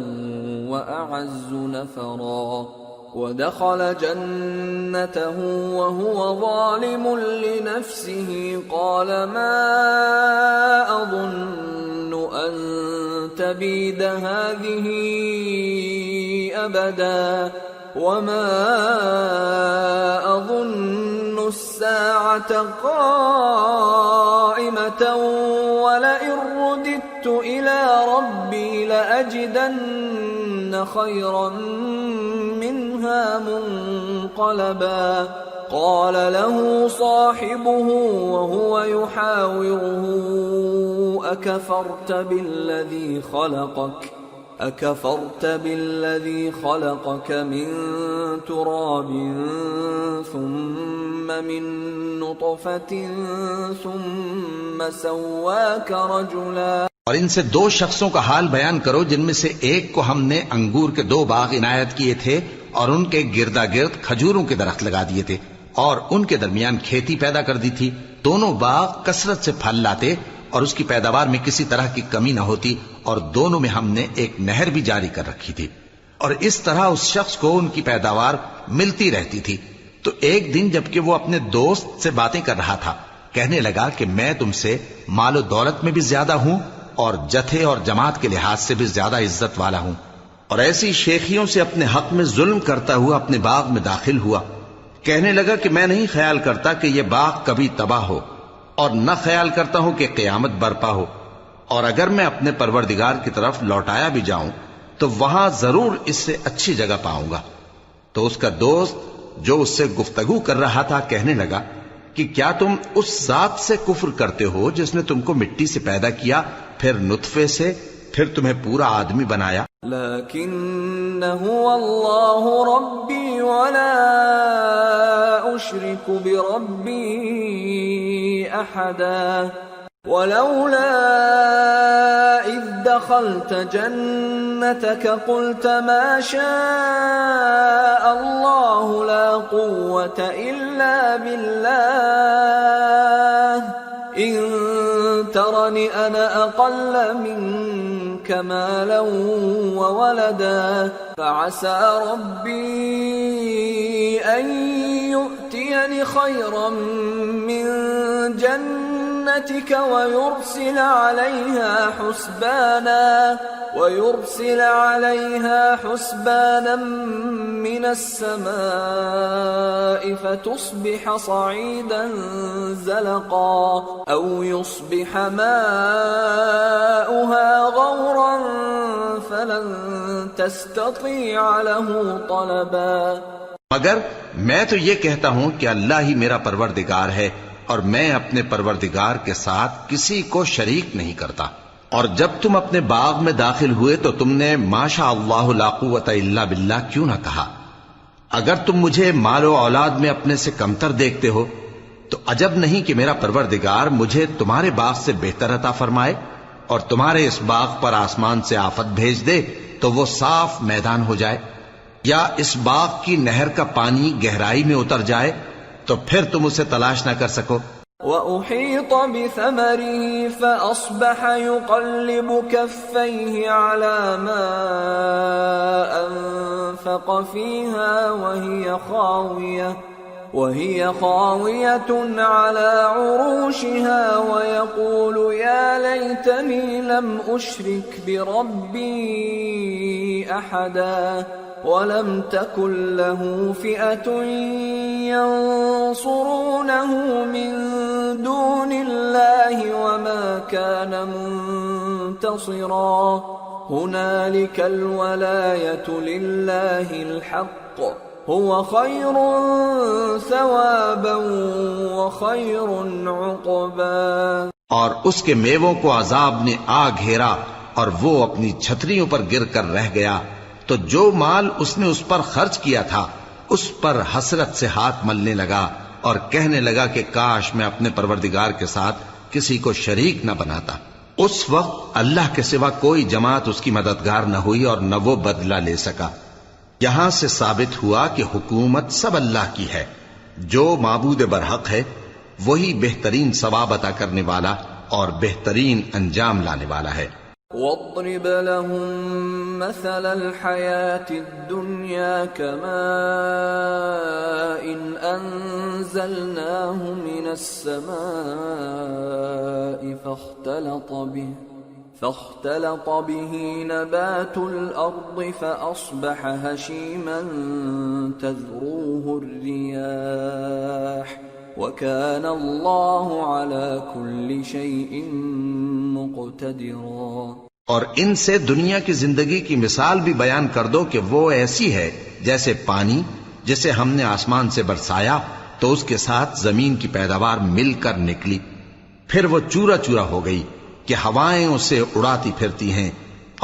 D: وأعز نفرا ودخل جنته وهو ظالم لنفسه قال ما أظن أن تبيد هذه أبدا وما أظن الساعة قائمة ولئن رددت إلى ربي لأجدن خيرا منها منقلبا قال له صاحبه وهو يحاوره أكفرت بالذي خلقك من تراب ثم من نطفة ثم سواك رجلا۔
B: اور ان سے دو شخصوں کا حال بیان کرو جن میں سے ایک کو ہم نے انگور کے 2 باغ عنایت کیے تھے اور ان کے گردا گرد کھجوروں کے درخت لگا دیے تھے اور ان کے درمیان کھیتی پیدا کر دی تھی۔ دونوں باغ کثرت سے پھل لاتے اور اس کی پیداوار میں کسی طرح کی کمی نہ ہوتی، اور دونوں میں ہم نے ایک نہر بھی جاری کر رکھی تھی۔ اور اس طرح اس شخص کو ان کی پیداوار ملتی رہتی تھی. تو ایک دن جبکہ وہ اپنے دوست سے باتیں کر رہا تھا، کہنے لگا کہ میں تم سے مال و دولت میں بھی زیادہ ہوں اور جتھے اور جماعت کے لحاظ سے بھی زیادہ عزت والا ہوں. اور ایسی شیخیوں سے اپنے حق میں ظلم کرتا ہوا اپنے باغ میں داخل ہوا. کہنے لگا کہ میں نہیں خیال کرتا کہ یہ باغ کبھی تباہ ہو، اور نہ خیال کرتا ہوں کہ قیامت برپا ہو، اور اگر میں اپنے پروردگار کی طرف لوٹایا بھی جاؤں تو وہاں ضرور اس سے اچھی جگہ پاؤں گا. تو اس کا دوست جو اس سے گفتگو کر رہا تھا کہنے لگا کہ کیا تم اس ذات سے کفر کرتے ہو جس نے تم کو مٹی سے پیدا کیا، پھر نطفے سے، پھر تمہیں پورا آدمی بنایا؟
D: لیکن هو اللہ ربی ولا اشرک بربی احدا ولولا اذ دخلت جنتك قلت ما شاء الله لا قوة الا بالله ان ترني انا اقل منك مالا وولدا فعسى ربي ان يؤتيني خيرا من جنتك ويرسل عليها حسبانا من السماء فتصبح صعيدا زلقا أو يصبح ماؤها غورا فلن تستطيع له طلبا.
B: مگر میں تو یہ کہتا ہوں کہ اللہ ہی میرا پروردگار ہے، اور میں اپنے پروردگار کے ساتھ کسی کو شریک نہیں کرتا. اور جب تم اپنے باغ میں داخل ہوئے تو تم نے ماشاء اللہ لا قوت الا باللہ کیوں نہ کہا؟ اگر تم مجھے مال و اولاد میں اپنے سے کمتر دیکھتے ہو تو عجب نہیں کہ میرا پروردگار مجھے تمہارے باغ سے بہتر عطا فرمائے اور تمہارے اس باغ پر آسمان سے آفت بھیج دے تو وہ صاف میدان ہو جائے، یا اس باغ کی نہر کا پانی گہرائی میں اتر جائے تو پھر تم اسے تلاش نہ کر سکو.
D: وَأُحِيطَ بِثَمَرِهِ فَأَصْبَحَ يُقَلِّبُ كَفَّيْهِ عَلَى مَا أَنفَقَ فِيهَا وَهِيَ خَاوِيَةٌ عَلَى عُرُوشِهَا وَيَقُولُ يَا لَيْتَنِي لَمْ أُشْرِكْ بِرَبِّي أَحَدًا وَلَمْ تَكُنْ لَهُ فِئَةٌ يَنصُرُونَهُ مِنْ دُونِ اللَّهِ وَمَا كَانَ مُنْتَصِرًا. هُنَالِكَ الْوَلَايَةُ لِلَّهِ الْحَقِّ هُوَ خَيْرٌ ثَوَابًا وَخَيْرٌ عُقْبًا.
B: اور اس کے میووں کو عذاب نے آ گھیرا اور وہ اپنی چھتریوں پر گر کر رہ گیا، تو جو مال اس نے اس پر خرچ کیا تھا اس پر حسرت سے ہاتھ ملنے لگا اور کہنے لگا کہ کاش میں اپنے پروردگار کے ساتھ کسی کو شریک نہ بناتا. اس وقت اللہ کے سوا کوئی جماعت اس کی مددگار نہ ہوئی اور نہ وہ بدلہ لے سکا. یہاں سے ثابت ہوا کہ حکومت سب اللہ کی ہے. جو معبود برحق ہے وہی بہترین ثواب عطا کرنے والا اور بہترین انجام لانے والا ہے.
D: وَاضْرِبْ لَهُم مَّثَلَ الْحَيَاةِ الدُّنْيَا كَمَاءٍ أَنزَلْنَاهُ مِنَ السَّمَاءِ فاختلط به نبات الأرض فأصبح هشيما تذروه الرياح وكان الله على كل شيء مقتدرا.
B: اور ان سے دنیا کی زندگی کی مثال بھی بیان کر دو کہ وہ ایسی ہے جیسے پانی جسے ہم نے آسمان سے برسایا تو اس کے ساتھ زمین کی پیداوار مل کر نکلی، پھر وہ چورا چورا ہو گئی کہ ہوائیں اسے اڑاتی پھرتی ہیں،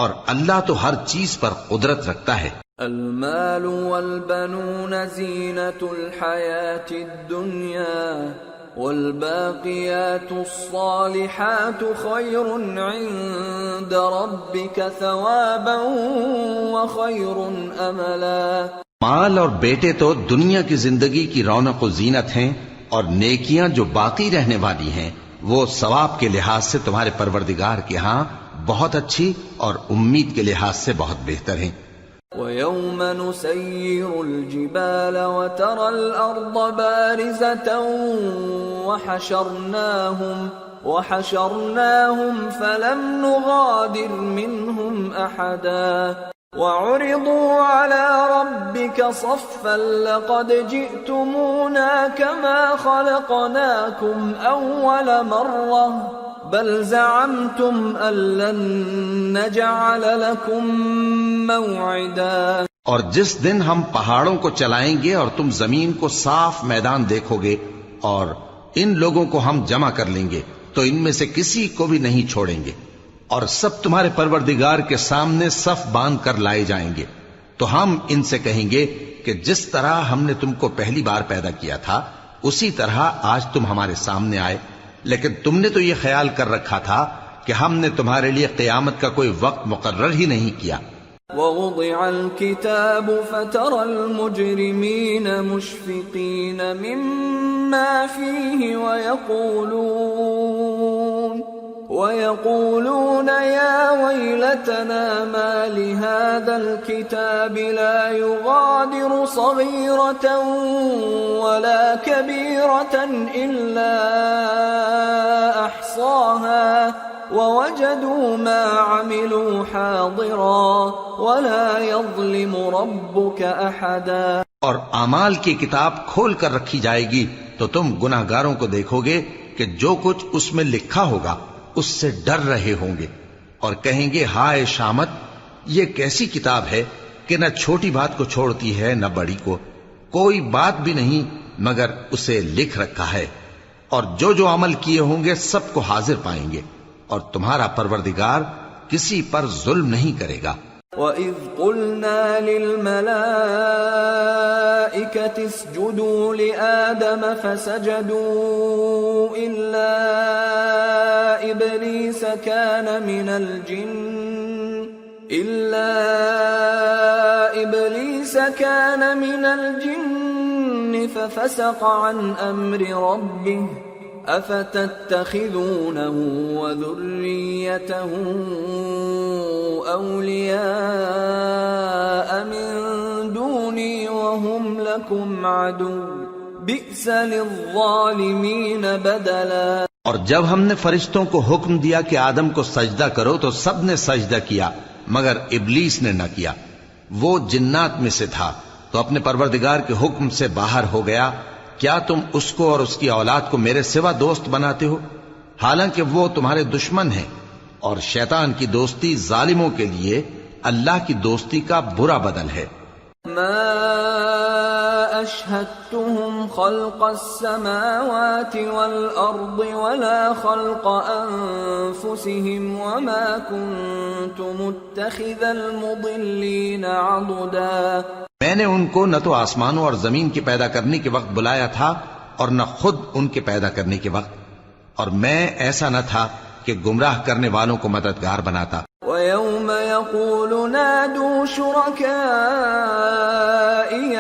B: اور اللہ تو ہر چیز پر قدرت رکھتا ہے.
D: المال والبنون زینة الحیاة الدنیا والباقیات الصالحات خیر عند ربک ثوابا وخیر املا.
B: مال اور بیٹے تو دنیا کی زندگی کی رونق و زینت ہیں، اور نیکیاں جو باقی رہنے والی ہیں وہ ثواب کے لحاظ سے تمہارے پروردگار کے ہاں بہت اچھی اور امید کے لحاظ سے بہت بہتر ہیں.
D: وَيَوْمَ نُسَيِّرُ الْجِبَالَ وَتَرَى الْأَرْضَ بَارِزَةً وَحَشَرْنَاهُمْ فَلَمْ نُغَادِرْ مِنْهُمْ أَحَدًا وَعُرِضُوا عَلَى رَبِّكَ صَفًّا لَقَدْ جِئْتُمُونَا كَمَا خَلَقْنَاكُمْ أَوَّلَ مَرَّةٍ بَلْ زَعَمْتُمْ أَن لَّن نَّجْعَلَ لَكُم مَّوْعِدًا۔
C: اور جس دن ہم پہاڑوں کو چلائیں گے اور تم زمین کو صاف میدان دیکھو گے اور ان لوگوں کو ہم جمع کر لیں گے تو ان میں سے کسی کو بھی نہیں چھوڑیں گے، اور سب تمہارے پروردگار کے سامنے صف باندھ کر لائے جائیں گے، تو ہم ان سے کہیں گے کہ جس طرح ہم نے تم کو پہلی بار پیدا کیا تھا اسی طرح آج تم ہمارے سامنے آئے، لیکن تم نے تو یہ خیال کر رکھا تھا کہ ہم نے تمہارے لیے قیامت کا کوئی وقت مقرر ہی نہیں کیا۔
D: وَوُضِعَ الْكِتَابُ فَتَرَى الْمُجْرِمِينَ مُشْفِقِينَ مِمَّا فِيهِ وَيَقُولُونَ يَا وَيْلَتَنَا مَا لِهَذَا الْكِتَابِ لَا يُغَادِرُ صَغِيرَةً وَلَا كَبِيرَةً إِلَّا أَحْصَاهَا وَوَجَدُوا مَا عَمِلُوا حَاضِرًا وَلَا يَظْلِمُ رَبُّكَ أَحَدًا۔
C: اور اعمال کی کتاب کھول کر رکھی جائے گی تو تم گناہگاروں کو دیکھو گے کہ جو کچھ اس میں لکھا ہوگا اس سے ڈر رہے ہوں گے اور کہیں گے ہائے شامت، یہ کیسی کتاب ہے کہ نہ چھوٹی بات کو چھوڑتی ہے نہ بڑی کو، کوئی بات بھی نہیں مگر اسے لکھ رکھا ہے، اور جو جو عمل کیے ہوں گے سب کو حاضر پائیں گے، اور تمہارا پروردگار کسی پر ظلم نہیں کرے گا۔
D: وَإِذْ قُلْنَا لِلْمَلَائِكَةِ اسْجُدُوا لِآدَمَ فَسَجَدُوا إِلَّا إِبْلِيسَ كَانَ مِنَ الْجِنِّ فَفَسَقَ عَنْ أَمْرِ رَبِّهِ أَفَتَتَّخِذُونَهُ وَذُرِّيَّتَهُ أَوْلِيَاءَ مِن دُونِي وَهُمْ لَكُمْ عَدُوٌّ بِئْسَ لِلظَّالِمِينَ بَدَلًا۔
C: اور جب ہم نے فرشتوں کو حکم دیا کہ آدم کو سجدہ کرو تو سب نے سجدہ کیا مگر ابلیس نے نہ کیا، وہ جنات میں سے تھا تو اپنے پروردگار کے حکم سے باہر ہو گیا۔ کیا تم اس کو اور اس کی اولاد کو میرے سوا دوست بناتے ہو، حالانکہ وہ تمہارے دشمن ہیں، اور شیطان کی دوستی ظالموں کے لیے اللہ کی دوستی کا برا بدل ہے۔
D: ما أشهدتهم خلق السماوات والأرض ولا خلق أنفسهم وما كنت متخذ المضلين عضدا۔
C: میں نے ان کو نہ تو آسمانوں اور زمین کے پیدا کرنے کے وقت بلایا تھا اور نہ خود ان کے پیدا کرنے کے وقت، اور میں ایسا نہ تھا کہ گمراہ کرنے والوں کو مددگار بناتا۔
D: وَيَوْمَ يَقُولُ نَادُوا شُرَكَائِيَ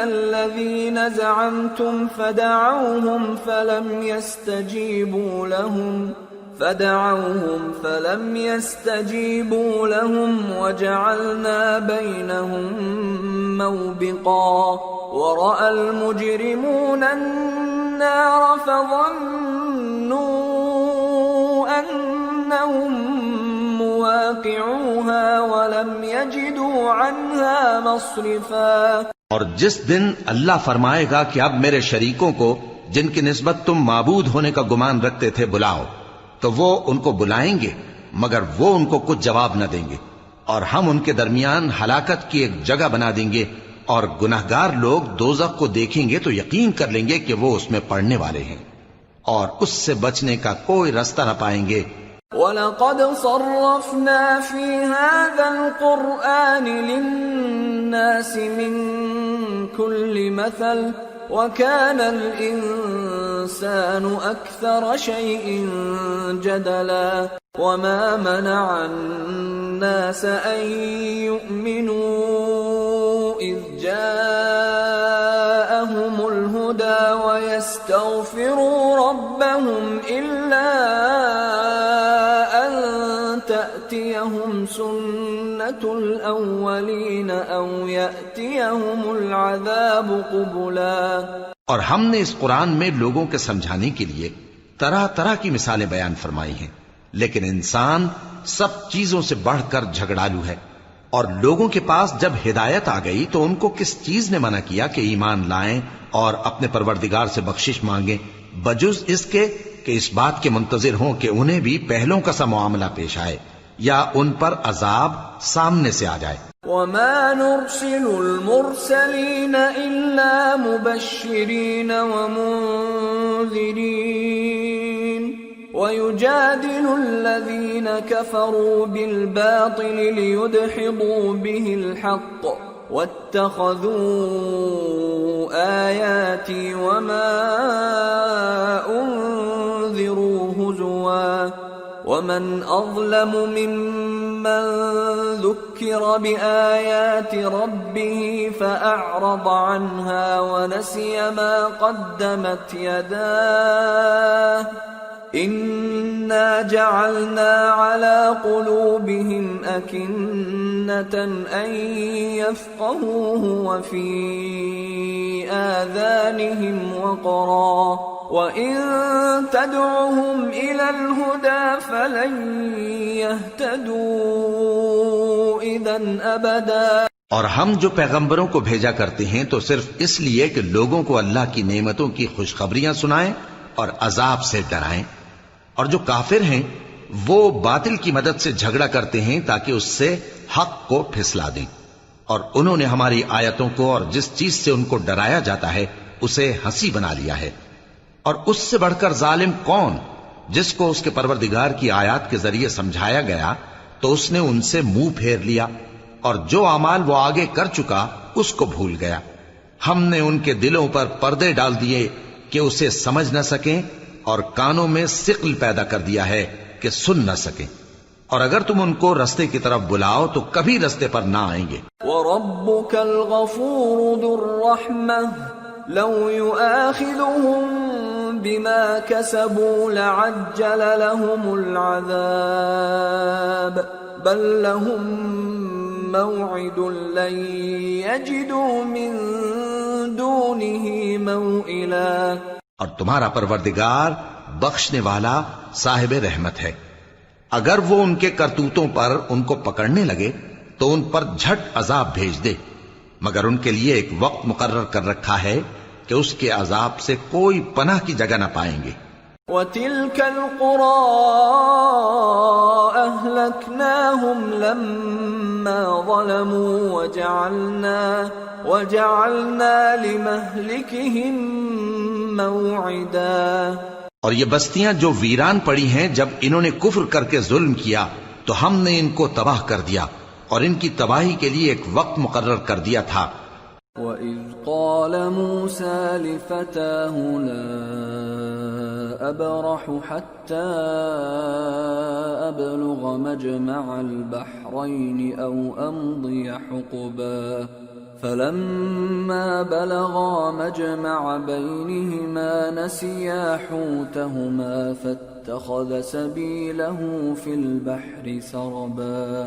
D: الَّذِينَ زَعَمْتُمْ فَدَعَوْهُمْ فَلَمْ يَسْتَجِيبُوا لَهُمْ وَجَعَلْنَا بَيْنَهُمْ مَوْبِقًا وَرَأَى الْمُجْرِمُونَ النَّارَ فَظَنُّوا أَنَّهُمْ مُوَاقِعُوهَا وَلَمْ يَجِدُوا عَنْهَا مَصْرِفًا۔
C: اور جس دن اللہ فرمائے گا کہ اب میرے شریکوں کو جن کی نسبت تم معبود ہونے کا گمان رکھتے تھے بلاؤ، تو وہ ان کو بلائیں گے مگر وہ ان کو کچھ جواب نہ دیں گے، اور ہم ان کے درمیان ہلاکت کی ایک جگہ بنا دیں گے، اور گناہگار لوگ دوزخ کو دیکھیں گے تو یقین کر لیں گے کہ وہ اس میں پڑنے والے ہیں، اور اس سے بچنے کا کوئی رستہ نہ پائیں گے۔
D: وَلَقَدْ صَرَّفْنَا فِي هَذَا الْقُرْآنِ لِلنَّاسِ مِنْ كُلِّ مَثَلٍ وَكَانَ الْإِنسَانُ أَكْثَرَ شَيْءٍ جَدَلًا وَمَا مَنَعَ النَّاسَ أَن يُؤْمِنُوا إِذْ جَاءَهُمُ الْهُدَى وَيَسْتَغْفِرُوا رَبَّهُمْ إِلَّا أَن تأتيهم سنة الأولين أو يأتيهم العذاب قبلا۔
B: اور ہم نے اس قرآن میں لوگوں کے سمجھانے کے لیے طرح طرح کی مثالیں بیان فرمائی ہیں، لیکن انسان سب چیزوں سے بڑھ کر جھگڑالو ہے، اور لوگوں کے پاس جب ہدایت آ گئی تو ان کو کس چیز نے منع کیا کہ ایمان لائیں اور اپنے پروردگار سے بخشش مانگیں، بجز اس کے کہ اس بات کے منتظر ہوں کہ انہیں بھی پہلوں کا سا معاملہ پیش آئے یا ان پر عذاب سامنے سے آ جائے۔
D: وما نرسل المرسلين إلا مبشرين ومنذرين ويجادل الذين كفروا بالباطل ليدحضوا به الحق واتخذوا آياتي وما أنذروا هزوا ومن أظلم ممن ذكر بآيات ربه فأعرض عنها ونسي ما قدمت يداه إنا جعلنا على قلوبهم أكنة أن يفقهوه وفي آذانهم وقرا وإن تدعهم إلى الهدى فلن يهتدوا إذا أبدا۔
B: اور ہم جو پیغمبروں کو بھیجا کرتے ہیں تو صرف اس لیے کہ لوگوں کو اللہ کی نعمتوں کی خوشخبریاں سنائیں اور عذاب سے ڈرائیں، اور جو کافر ہیں وہ باطل کی مدد سے جھگڑا کرتے ہیں تاکہ اس سے حق کو پھسلا دیں، اور انہوں نے ہماری آیتوں کو اور جس چیز سے ان کو ڈرایا جاتا ہے اسے ہنسی بنا لیا ہے۔ اور اس سے بڑھ کر ظالم کون، جس کو اس کے پروردگار کی آیات کے ذریعے سمجھایا گیا تو اس نے ان سے منہ پھیر لیا، اور جو اعمال وہ آگے کر چکا اس کو بھول گیا۔ ہم نے ان کے دلوں پر پردے ڈال دیے کہ اسے سمجھ نہ سکیں، اور کانوں میں ثقل پیدا کر دیا ہے کہ سن نہ سکیں، اور اگر تم ان کو رستے کی طرف بلاؤ تو کبھی رستے پر نہ آئیں گے۔
D: وَرَبُّكَ الْغَفُورُ ذُو الرَّحْمَةِ لَوْ يُؤَاخِذُهُم بِمَا كَسَبُوا لَعَجَّلَ لَهُمُ الْعَذَابَ بَل لَّهُم مَّوْعِدٌ لَّن يَجِدُوا مِن دُونِهِ مَوْئِلًا۔
B: اور تمہارا پروردگار بخشنے والا صاحب رحمت ہے، اگر وہ ان کے کرتوتوں پر ان کو پکڑنے لگے تو ان پر جھٹ عذاب بھیج دے، مگر ان کے لیے ایک وقت مقرر کر رکھا ہے کہ اس کے عذاب سے کوئی پناہ کی جگہ نہ پائیں گے۔
D: وَتِلْكَ الْقُرَىٰ أَهْلَكْنَاهُمْ لَمَّا ظَلَمُوا وَجَعَلْنَا لِمَهْلِكِهِمْ موعدا۔
B: اور یہ بستیاں جو ویران پڑی ہیں جب انہوں نے کفر کر کے ظلم کیا تو ہم نے ان کو تباہ کر دیا، اور ان کی تباہی کے لیے ایک وقت مقرر کر دیا تھا۔
D: وَإِذْ قَالَ مُوسَى لِفَتَاهُ لَا أَبْرَحُ حَتَّى أَبْلُغَ مَجْمَعَ الْبَحْرَيْنِ أَوْ أَمْضِيَ حُقُبًا فَلَمَّا بَلَغَا مَجْمَعَ بَيْنِهِمَا نَسِيَا حُوتَهُمَا فَاتَّخَذَ سَبِيلَهُ فِي الْبَحْرِ سَرَبًا۔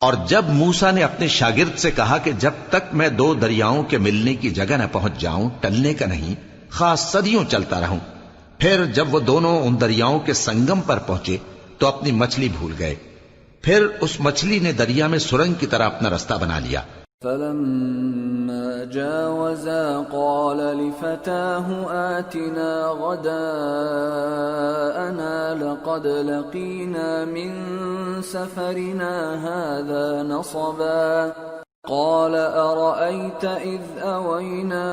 B: اور جب موسیٰ نے اپنے شاگرد سے کہا کہ جب تک میں دو دریاؤں کے ملنے کی جگہ نہ پہنچ جاؤں ٹلنے کا نہیں، خاص صدیوں چلتا رہوں، پھر جب وہ دونوں ان دریاؤں کے سنگم پر پہنچے تو اپنی مچھلی بھول گئے، پھر اس مچھلی نے دریا میں سرنگ کی طرح اپنا رستہ بنا لیا۔
D: فَلَمَّا جَاوَزَا قَالَ لِفَتَاهُ آتِنَا غَدَاءَنَا لَقَدْ لَقِينَا مِن سَفَرِنَا هَذَا نَصَبًا قَالَ أَرَأَيْتَ إِذْ أَوَيْنَا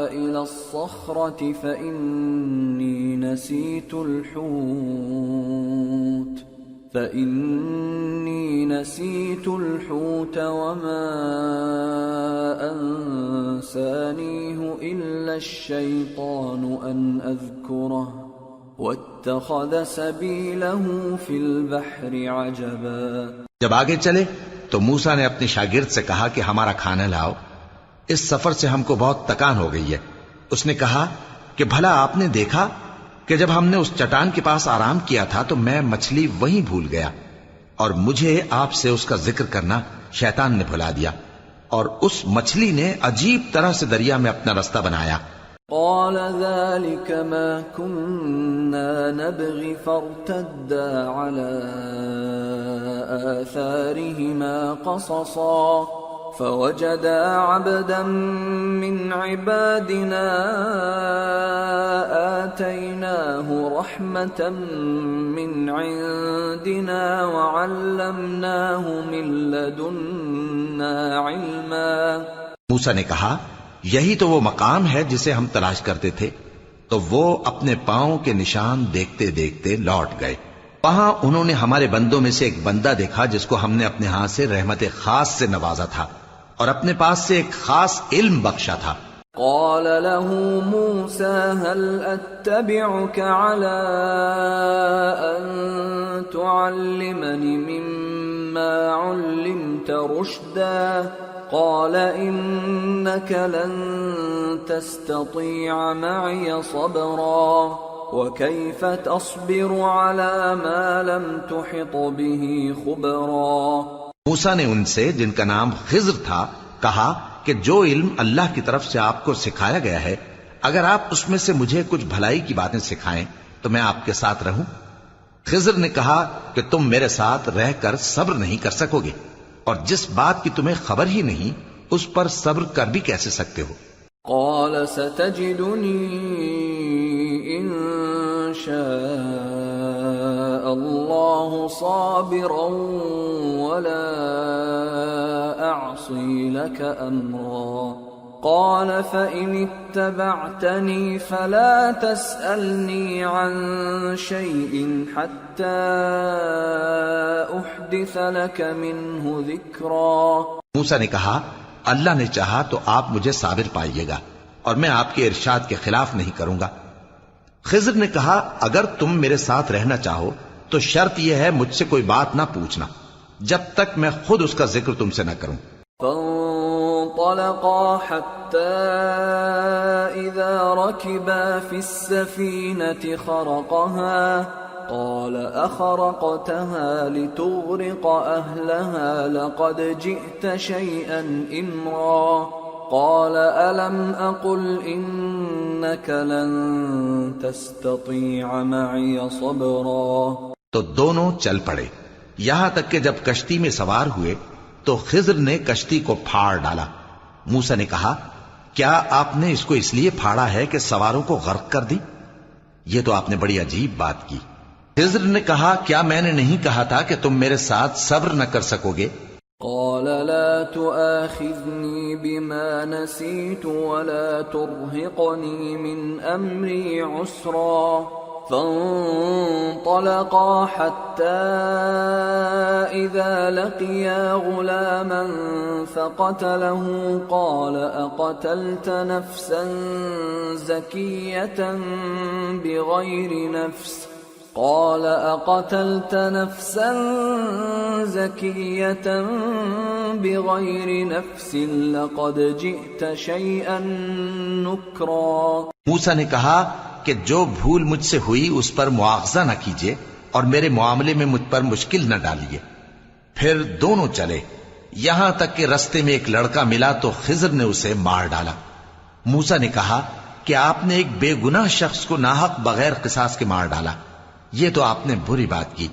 D: إِلَى الصَّخْرَةِ فَإِنِّي نسيت الحوت وما أنسانيه إلا الشيطان أن أذكره واتخذ سبيله في البحر عجبا۔
B: جب آگے چلے تو موسیٰ نے اپنے شاگرد سے کہا کہ ہمارا کھانا لاؤ، اس سفر سے ہم کو بہت تکان ہو گئی ہے۔ اس نے کہا کہ بھلا آپ نے دیکھا کہ جب ہم نے اس چٹان کے پاس آرام کیا تھا تو میں مچھلی وہیں بھول گیا، اور مجھے آپ سے اس کا ذکر کرنا شیطان نے بھلا دیا، اور اس مچھلی نے عجیب طرح سے دریا میں اپنا رستہ بنایا۔
D: قال ذلك ما كنا نبغي فارتدا على آثارهما قصصا فوجدا عبدا من عبادنا آتيناه رحمة من عندنا وعلمناه من لدنا علما۔
B: موسیٰ نے کہا یہی تو وہ مقام ہے جسے ہم تلاش کرتے تھے، تو وہ اپنے پاؤں کے نشان دیکھتے دیکھتے لوٹ گئے۔ وہاں انہوں نے ہمارے بندوں میں سے ایک بندہ دیکھا جس کو ہم نے اپنے ہاں سے رحمت خاص سے نوازا تھا اور اپنے پاس سے ایک خاص علم بخشا تھا۔
D: قال له موسى هل أتبعك على أن تعلمني مما علمت رشدا قال إنك لن تستطيع معي صبرا وكيف تصبر على ما لم تحط به خبرا۔
B: موسیٰ نے ان سے، جن کا نام خضر تھا، کہا کہ جو علم اللہ کی طرف سے آپ کو سکھایا گیا ہے، اگر آپ اس میں سے مجھے کچھ بھلائی کی باتیں سکھائیں تو میں آپ کے ساتھ رہوں۔ خضر نے کہا کہ تم میرے ساتھ رہ کر صبر نہیں کر سکو گے، اور جس بات کی تمہیں خبر ہی نہیں اس پر صبر کر بھی کیسے سکتے ہو؟
D: قال ستجدني إن شاء الله صابرا ولا أعصي لك أمرا قال فإن اتبعتني فلا تسألني عن شيء حتى أحدث لك منه ذكرا۔
B: موسیٰ نے کہا اللہ نے چاہا تو آپ مجھے صابر پائیے گا اور میں آپ کے ارشاد کے خلاف نہیں کروں گا۔ خضر نے کہا اگر تم میرے ساتھ رہنا چاہو تو شرط یہ ہے مجھ سے کوئی بات نہ پوچھنا جب تک میں خود اس کا ذکر تم سے نہ کروں۔
D: فانطلقا حتى إذا ركبا في السفينة خرقها قال أخرقتها لتغرق أهلها لقد جئت شيئا إمرا قال ألم أقل إنك لن تستطيع معي صبرا۔
B: تو دونوں چل پڑے، یہاں تک کہ جب کشتی میں سوار ہوئے تو خضر نے کشتی کو پھاڑ ڈالا۔ موسیٰ نے کہا کیا آپ نے اس کو اس لیے پھاڑا ہے کہ سواروں کو غرق کر دی؟ یہ تو آپ نے بڑی عجیب بات کی۔ خضر نے کہا کیا میں نے نہیں کہا تھا کہ تم میرے ساتھ صبر نہ کر سکو گے؟
D: قال لا تؤاخذني بما نسيت ولا ترهقني من أمري عسرا فانطلقا حتى إذا لقيا غلاما فقتله قال أقتلت نفسا زكية بغير نفس قال أقتلت نفسا زكية بغير نفس لقد جئت شيئا نكرا۔
B: موسیٰ نے کہا کہ جو بھول مجھ سے ہوئی اس پر مواخذہ نہ کیجیے اور میرے معاملے میں مجھ پر مشکل نہ ڈالیے۔ پھر دونوں چلے، یہاں تک کہ رستے میں ایک لڑکا ملا تو خضر نے اسے مار ڈالا۔ موسیٰ نے کہا کہ آپ نے ایک بے گناہ شخص کو ناحق بغیر قصاص کے مار ڈالا، یہ تو آپ نے بری بات کی۔